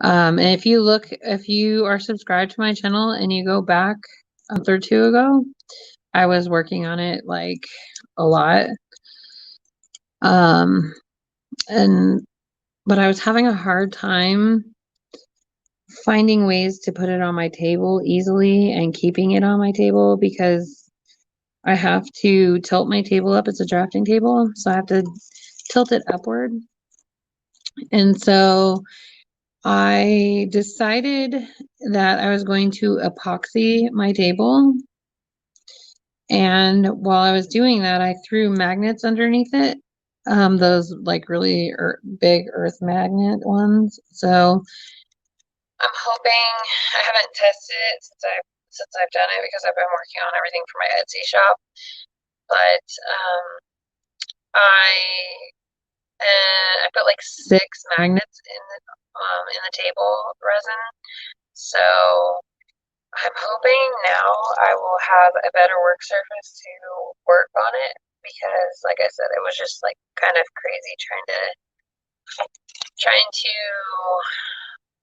And if you are subscribed to my channel and you go back a month or two ago, I was working on it like a lot. Um, and but I was having a hard time finding ways to put it on my table easily and keeping it on my table because I have to tilt my table up. It's a drafting table, so I have to tilt it upward. And so I decided that I was going to epoxy my table. And while I was doing that, I threw magnets underneath it, those like really big earth magnet ones. So I'm hoping I haven't tested it since I've done it because I've been working on everything for my Etsy shop. But I I put like 6 magnets in the table resin. So I'm hoping now I will have a better work surface to work on it because, like I said, it was just like kind of crazy trying to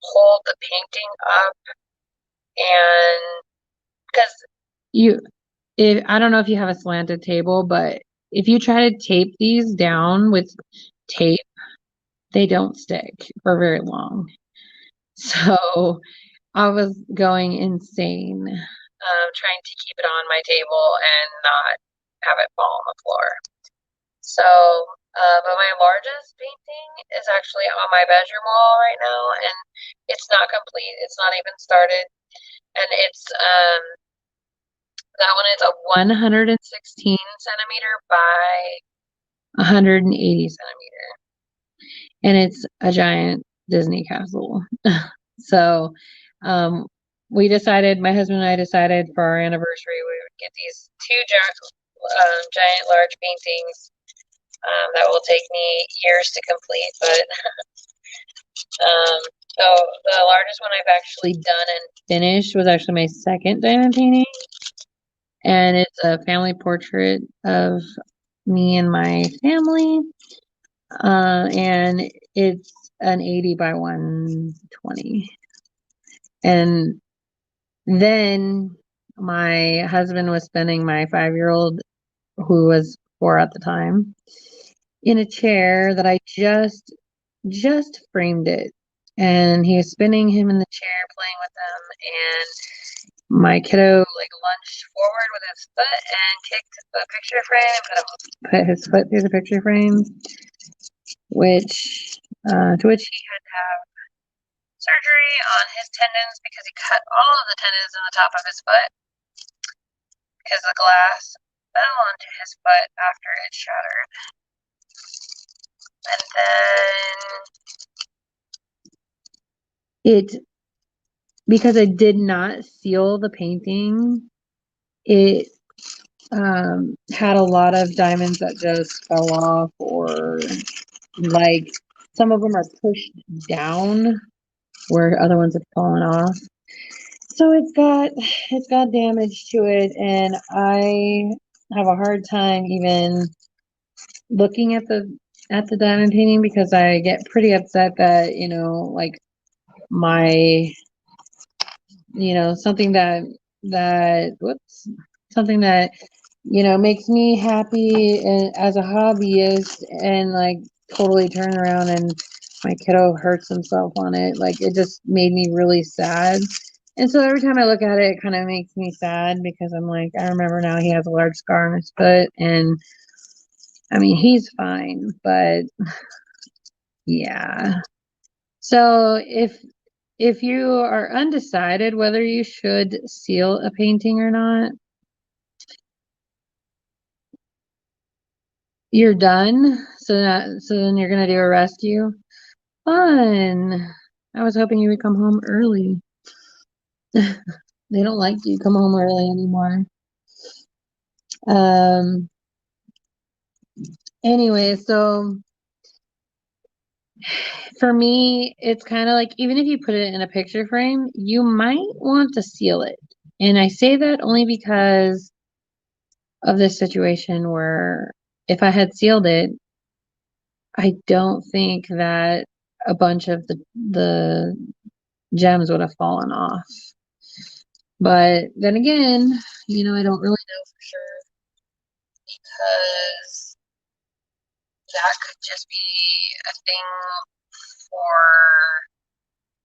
hold the painting up and because you if I don't know if you have a slanted table, but if you try to tape these down with tape, they don't stick for very long. So I was going insane, trying to keep it on my table and not have it fall on the floor. So, but my largest painting is actually on my bedroom wall right now, and it's not complete. It's not even started, and it's that one is a 116 centimeter by 180 centimeter, and it's a giant Disney castle. So, um, my husband and I decided for our anniversary, we would get these two giant large paintings. That will take me years to complete, but um, so the largest one I've actually done and finished was actually my second diamond painting, and it's a family portrait of me and my family, and it's an 80 by 120. And then my husband was spending my 5-year-old, who was for at the time, in a chair that I just framed it. And he was spinning him in the chair, playing with them, and my kiddo like lunged forward with his foot and kicked the picture frame and put his foot through the picture frame, which to which he had to have surgery on his tendons because he cut all of the tendons in the top of his foot because the glass fell onto his foot after it shattered. And then because I did not seal the painting, it had a lot of diamonds that just fell off, or like some of them are pushed down where other ones have fallen off. So it's got damage to it, and I have a hard time even looking at the diamond painting because I get pretty upset that, like my, something something that, makes me happy and as a hobbyist, and like totally turn around and my kiddo hurts himself on it. Like, it just made me really sad. And so every time I look at it, it kind of makes me sad because I'm like, I remember now he has a large scar on his foot, and I mean, he's fine, but yeah. So if you are undecided whether you should seal a painting or not, you're done. So then you're gonna do a rescue. Fun. I was hoping you would come home early. They don't like you come home early anymore. Um anyway, so for me, it's kind of like, even if you put it in a picture frame, you might want to seal it. And I say that only because of this situation where if I had sealed it, I don't think that a bunch of the gems would have fallen off. But then again, I don't really know for sure, because that could just be a thing for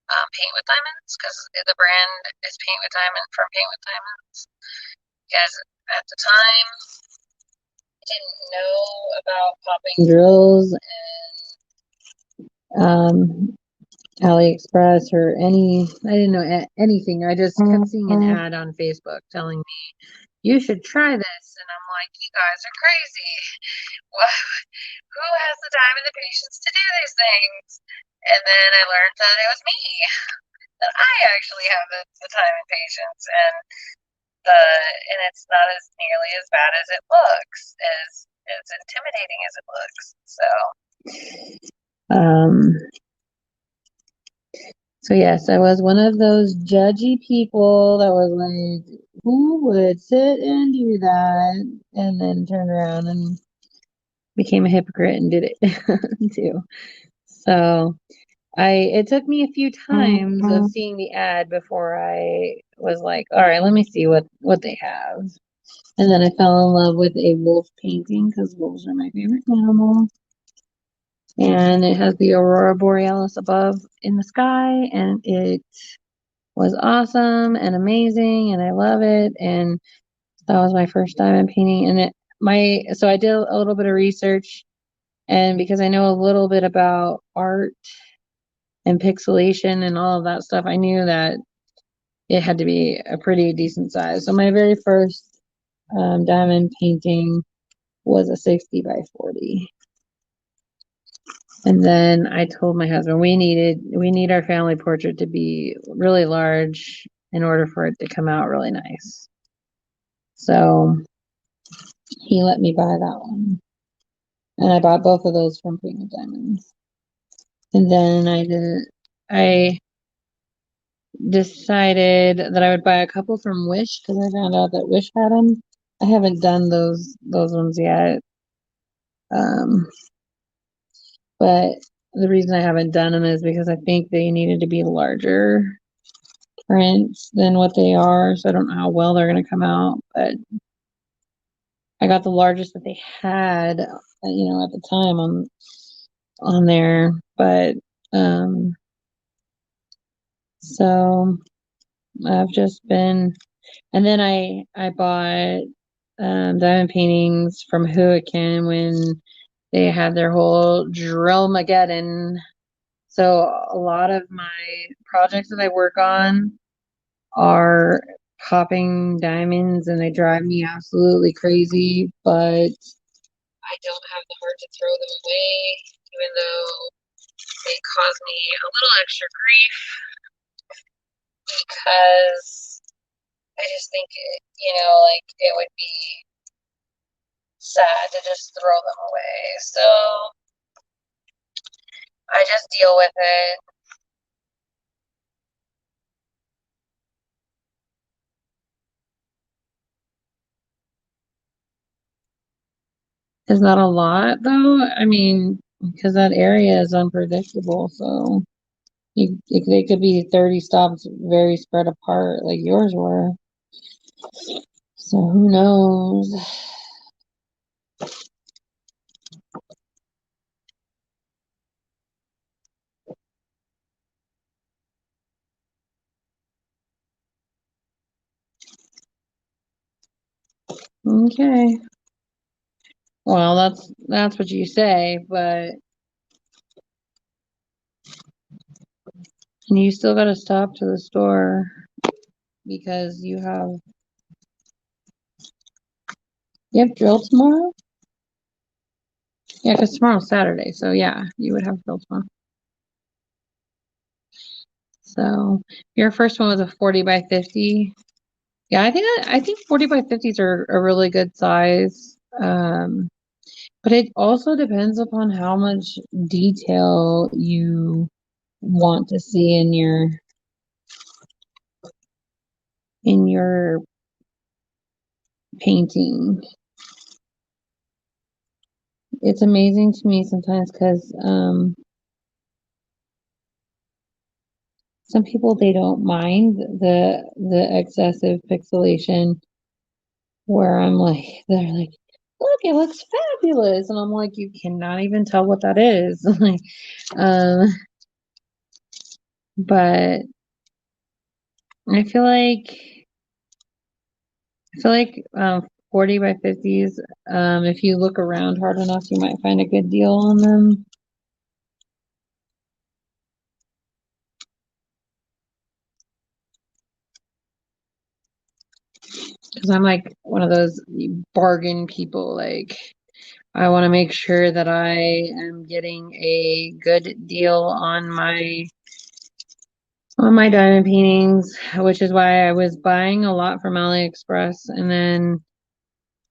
Paint with Diamonds, because the brand is Paint with Diamonds, from Paint with Diamonds. Because at the time, I didn't know about popping drills and AliExpress or I didn't know anything. I just kept seeing an ad on Facebook telling me, you should try this. And I'm like, you guys are crazy. What? Who has the time and the patience to do these things? And then I learned that it was me, that I actually have the time and patience, and it's not as nearly as bad as it looks, as intimidating as it looks. So yes, I was one of those judgy people that was like, who would sit and do that, and then turn around and became a hypocrite and did it too. So it took me a few times of seeing the ad before I was like, all right, let me see what they have. And then I fell in love with a wolf painting because wolves are my favorite animal. And it has the aurora borealis above in the sky, and it was awesome and amazing, and I love it. And that was my first diamond painting. And so I did a little bit of research, and because I know a little bit about art and pixelation and all of that stuff, I knew that it had to be a pretty decent size. So my very first diamond painting was a 60 by 40. And then I told my husband we need our family portrait to be really large in order for it to come out really nice. So he let me buy that one. And I bought both of those from Prima Diamonds. And then I decided that I would buy a couple from Wish because I found out that Wish had them. I haven't done those ones yet. But the reason I haven't done them is because I think they needed to be larger prints than what they are. So I don't know how well they're going to come out, but I got the largest that they had, at the time on there. But um, so I've just been, and then I bought diamond paintings from Hurricane when they had their whole Drillmageddon. So a lot of my projects that I work on are popping diamonds and they drive me absolutely crazy, but I don't have the heart to throw them away, even though they cause me a little extra grief because I just think like it would be sad to just throw them away. So I just deal with it. Is that a lot though? I mean, because that area is unpredictable, so they could be 30 stops very spread apart like yours were. So who knows? Okay. Well, that's what you say, but you still got to stop to the store because you have drill tomorrow? Yeah, because tomorrow's Saturday, so yeah, you would have drill tomorrow. So your first one was a 40 by 50. Yeah, I think 40 by 50s are a really good size. But it also depends upon how much detail you want to see in your painting. It's amazing to me sometimes because some people they don't mind the excessive pixelation where they're like, look, it looks fabulous, and I'm like, you cannot even tell what that is. Like, um, but I feel like I feel like 40 by 50s, if you look around hard enough, you might find a good deal on them. Because I'm like one of those bargain people. Like, I want to make sure that I am getting a good deal on my diamond paintings, which is why I was buying a lot from AliExpress.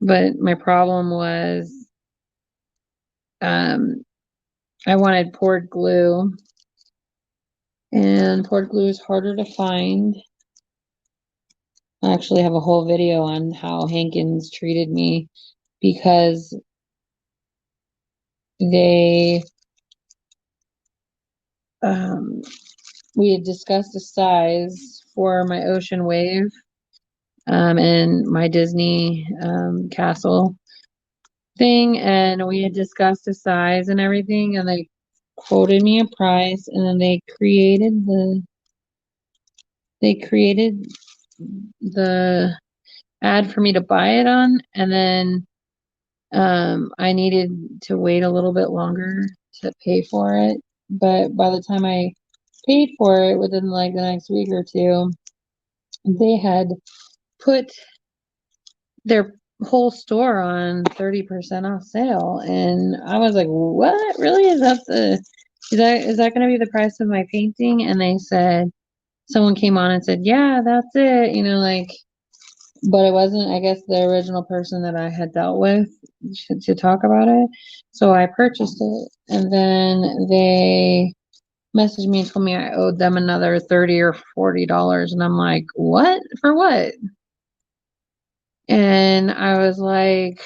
But my problem was, um, I wanted poured glue, and poured glue is harder to find. I actually have a whole video on how Hankins treated me because they, um, we had discussed a size for my ocean wave, and my Disney, castle thing, and we had discussed a size and everything, and they quoted me a price, and then they created the ad for me to buy it on, and then I needed to wait a little bit longer to pay for it. But by the time I paid for it within like the next week or two, they had put their whole store on 30% off sale. And I was like, what? Really? Is that going to be the price of my painting? And they said, someone came on and said, yeah, that's it. Like, but it wasn't, I guess, the original person that I had dealt with to talk about it. So I purchased it, and then they messaged me and told me I owed them another $30 or $40, and I'm like, what? For what? And I was like,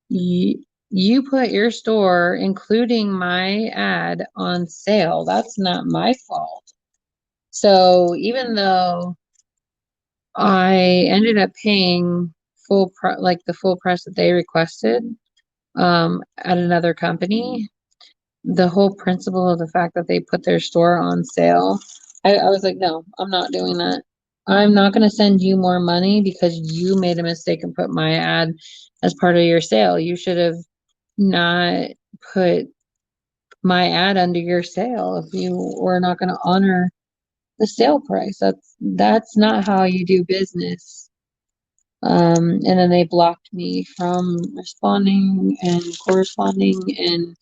you put your store, including my ad, on sale. That's not my fault. So even though I ended up paying like the full price that they requested at another company. The whole principle of the fact that they put their store on sale, I was like, no, I'm not doing that. I'm not going to send you more money because you made a mistake and put my ad as part of your sale. You should have not put my ad under your sale if you were not going to honor the sale price. That's not how you do business. And then they blocked me from responding and corresponding, and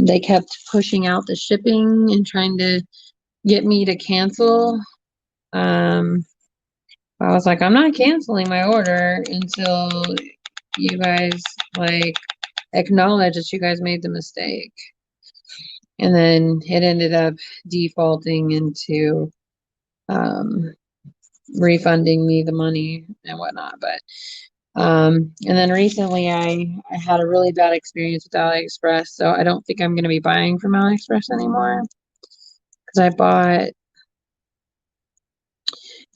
they kept pushing out the shipping and trying to get me to cancel. Um, I was like, I'm not canceling my order until you guys like acknowledge that you guys made the mistake. And then it ended up defaulting into um, refunding me the money and whatnot. But and then recently I had a really bad experience with AliExpress, so I don't think I'm going to be buying from AliExpress anymore because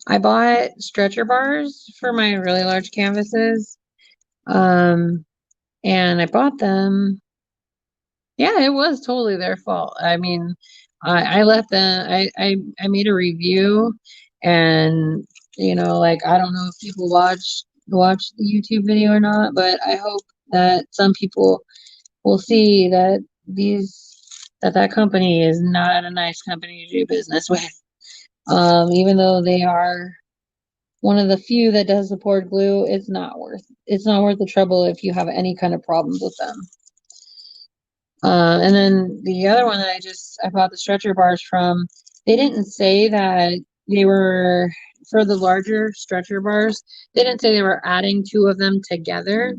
I bought stretcher bars for my really large canvases. Um, and I bought them. Yeah, it was totally their fault. I mean, I left them, I made a review, and like I don't know if people watch the YouTube video or not, but I hope that some people will see that that company is not a nice company to do business with. Even though they are one of the few that does support glue, it's not worth the trouble if you have any kind of problems with them. And then the other one that I bought the stretcher bars from, they didn't say that they were for the larger stretcher bars. They didn't say they were adding two of them together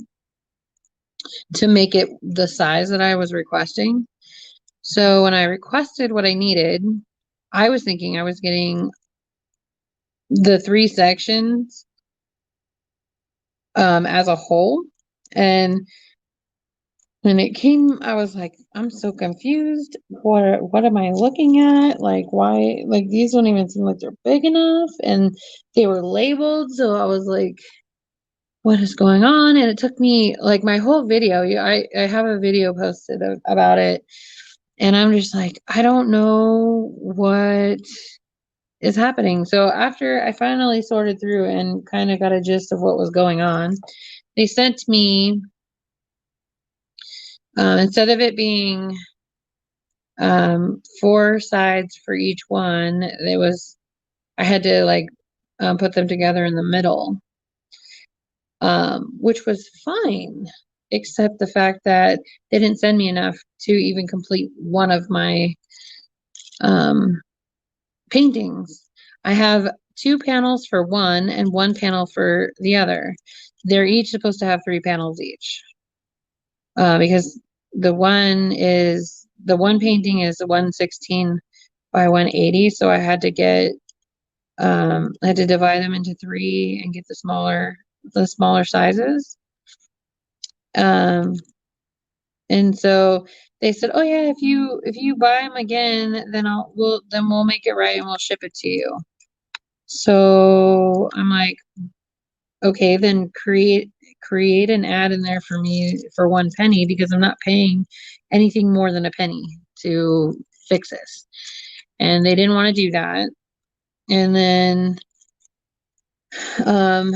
to make it the size that I was requesting. So when I requested what I needed, I was thinking I was getting the three sections as a whole. And when it came, I was like, I'm so confused. What am I looking at? Like, why? Like, these don't even seem like they're big enough, and they were labeled. So I was like, what is going on? And it took me like my whole video. I have a video posted about it, and I'm just like, I don't know what is happening. So after I finally sorted through and kind of got a gist of what was going on, they sent me instead of it being four sides for each one, I had to like put them together in the middle, which was fine, except the fact that they didn't send me enough to even complete one of my um, paintings. I have two panels for one and one panel for the other. They're each supposed to have three panels each, because the one painting is 116 by 180, so I had to divide them into three and get the smaller sizes. Um, and so they said, "Oh yeah, if you buy them again, then we'll make it right and we'll ship it to you." So I'm like, okay, then create an ad in there for me for 1 penny because I'm not paying anything more than a penny to fix this. And they didn't want to do that. And then um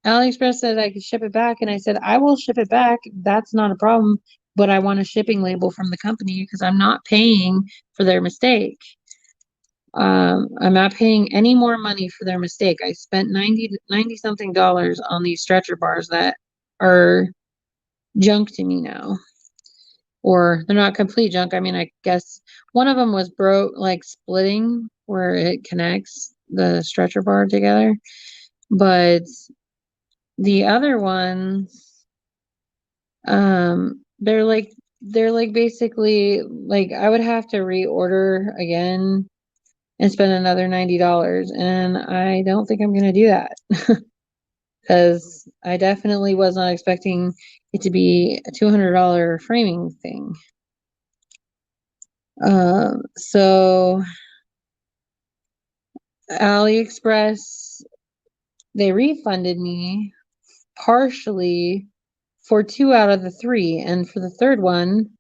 AliExpress said I could ship it back, and I said I will ship it back. That's not a problem, but I want a shipping label from the company because I'm not paying for their mistake. I'm not paying any more money for their mistake. I spent 90 something dollars on these stretcher bars that are junk to me now. Or they're not complete junk. I mean, I guess one of them was broke, like splitting where it connects the stretcher bar together. But the other ones, they're like basically like I would have to reorder again and spend another $90, and I don't think I'm gonna do that because I definitely was not expecting it to be a $200 framing thing. So AliExpress they refunded me partially for 2 out of the 3, and for the third one,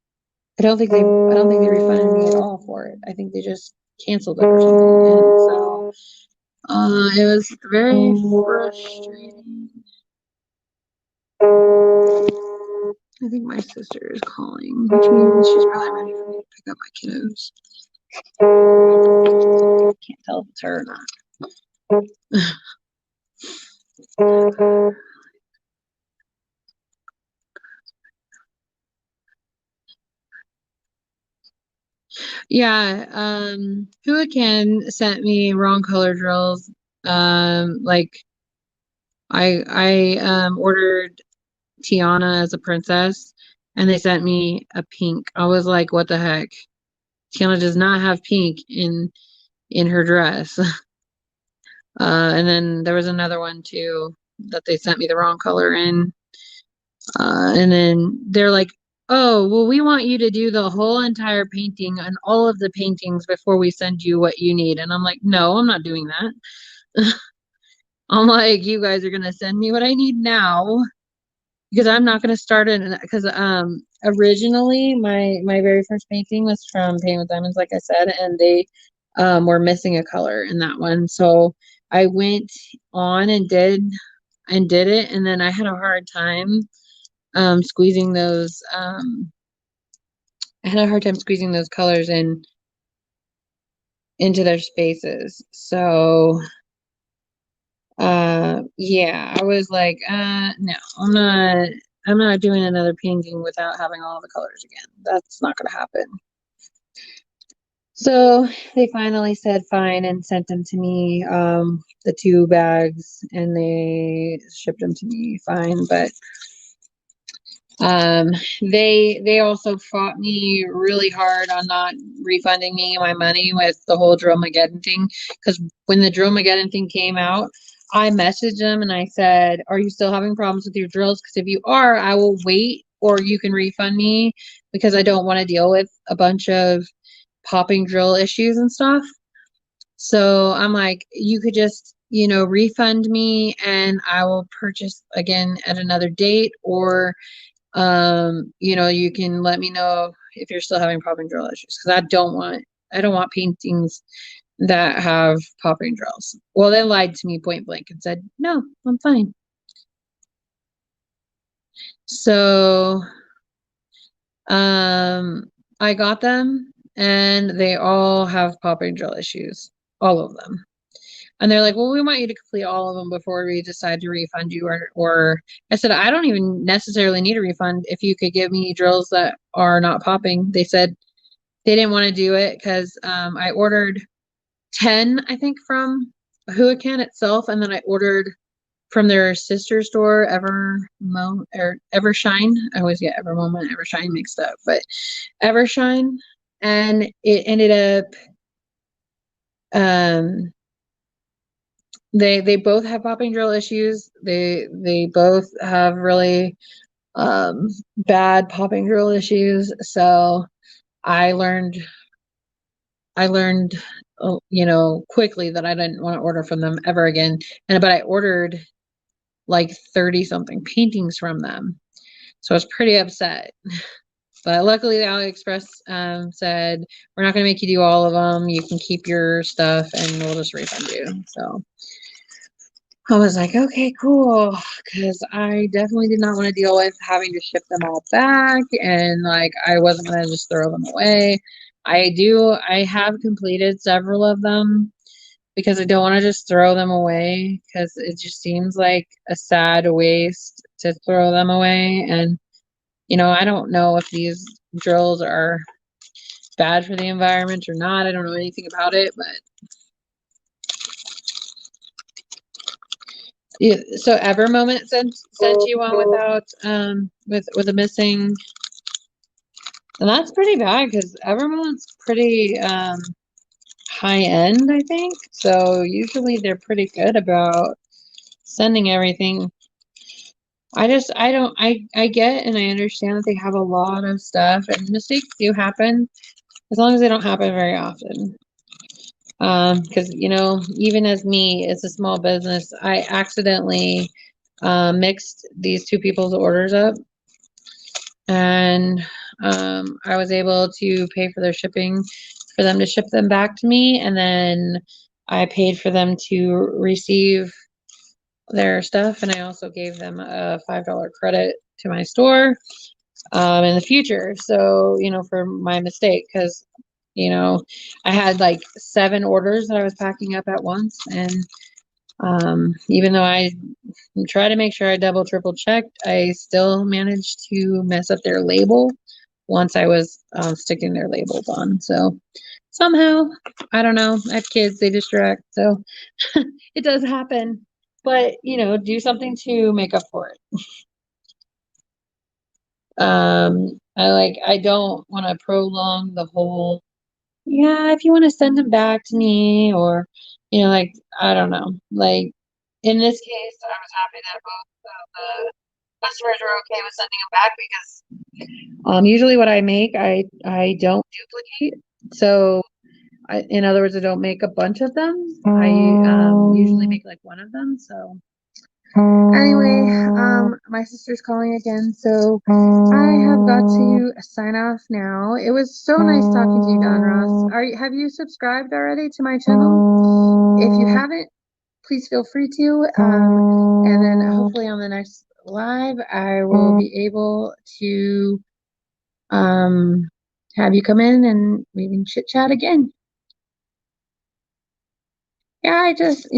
I don't think they refunded me at all for it. I think they just canceled it or something. And so it was very frustrating. I think my sister is calling, which means she's probably ready for me to pick up my kiddos. Can't tell if it's her or not. Yeah, Huracan sent me wrong color drills. Like I ordered Tiana as a princess and they sent me a pink. I was like, what the heck? Tiana does not have pink in her dress. And then there was another one too that they sent me the wrong color in. And then they're like, oh, well, we want you to do the whole entire painting and all of the paintings before we send you what you need. And I'm like, no, I'm not doing that. I'm like, you guys are gonna send me what I need now because I'm not gonna start it because originally my very first painting was from Paint with Diamonds, like I said, and they were missing a color in that one. So I went on and did it, and then I had a hard time squeezing those I had a hard time squeezing those colors into their spaces. So yeah, I was like, no, I'm not doing another painting without having all the colors again. That's not gonna happen. So they finally said fine and sent them to me, the 2 bags, and they shipped them to me fine. But Um, they also fought me really hard on not refunding me my money with the whole Drillmageddon thing. Because when the Drillmageddon thing came out, I messaged them and I said, "Are you still having problems with your drills? Because if you are, I will wait, or you can refund me because I don't want to deal with a bunch of popping drill issues and stuff." So I'm like, you could just, refund me and I will purchase again at another date, or you can let me know if you're still having popping drill issues because I don't want paintings that have popping drills. Well, they lied to me point blank and said, no, I'm fine. So I got them and they all have popping drill issues, all of them. And they're like, well, we want you to complete all of them before we decide to refund you. Or I said, I don't even necessarily need a refund if you could give me drills that are not popping. They said they didn't want to do it because I ordered 10, I think, from Huracan itself. And then I ordered from their sister store, Evershine. I always get Evermoment and Evershine mixed up, but Evershine. And it ended up, they both have popping drill issues. They both have really bad popping drill issues. So I learned quickly that I didn't want to order from them ever again. But I ordered like 30 something paintings from them. So I was pretty upset. But luckily, the AliExpress said, we're not going to make you do all of them. You can keep your stuff and we'll just refund you. So I was like, okay, cool. Because I definitely did not want to deal with having to ship them all back. And like, I wasn't going to just throw them away. I have completed several of them because I don't want to just throw them away because it just seems like a sad waste to throw them away. And, I don't know if these drills are bad for the environment or not. I don't know anything about it, but yeah, so Evermoment sent you one without with a missing, and that's pretty bad because Evermoment's pretty high end, I think. So usually they're pretty good about sending everything. I get and I understand that they have a lot of stuff and mistakes do happen as long as they don't happen very often. Because, even as me, it's a small business, I accidentally mixed these two people's orders up, and I was able to pay for their shipping for them to ship them back to me, and then I paid for them to receive their stuff, and I also gave them a $5 credit to my store in the future. So, for my mistake, because, I had like 7 orders that I was packing up at once. And even though I try to make sure I double, triple checked, I still managed to mess up their label once I was sticking their labels on. So somehow, I don't know, I have kids, they distract. So it does happen. But, do something to make up for it. I don't want to prolong the whole, yeah, if you want to send them back to me, or, like, I don't know. Like, in this case, I was happy that both of the customers were okay with sending them back, because usually what I make, I don't duplicate. So, in other words, I don't make a bunch of them. I usually make like one of them. So anyway, my sister's calling again, so I have got to sign off now. It was so nice talking to you, Don Ross. Have you subscribed already to my channel? If you haven't, please feel free to. And then hopefully on the next live, I will be able to have you come in and we can chit chat again. Yeah, I just,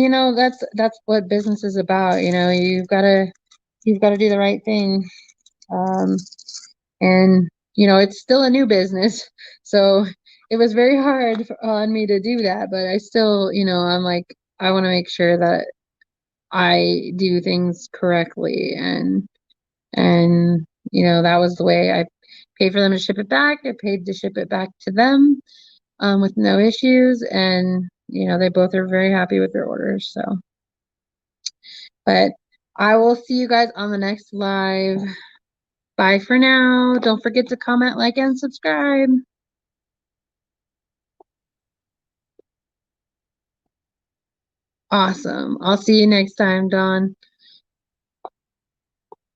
that's what business is about. You've got to do the right thing. Um, and it's still a new business, so it was very hard on me to do that, but I still, I'm like, I want to make sure that I do things correctly, and that was the way I paid for them to ship it back. I paid to ship it back to them with no issues, and they both are very happy with their orders. So, but I will see you guys on the next live. Bye for now. Don't forget to comment, like, and subscribe. Awesome. I'll see you next time, Dawn.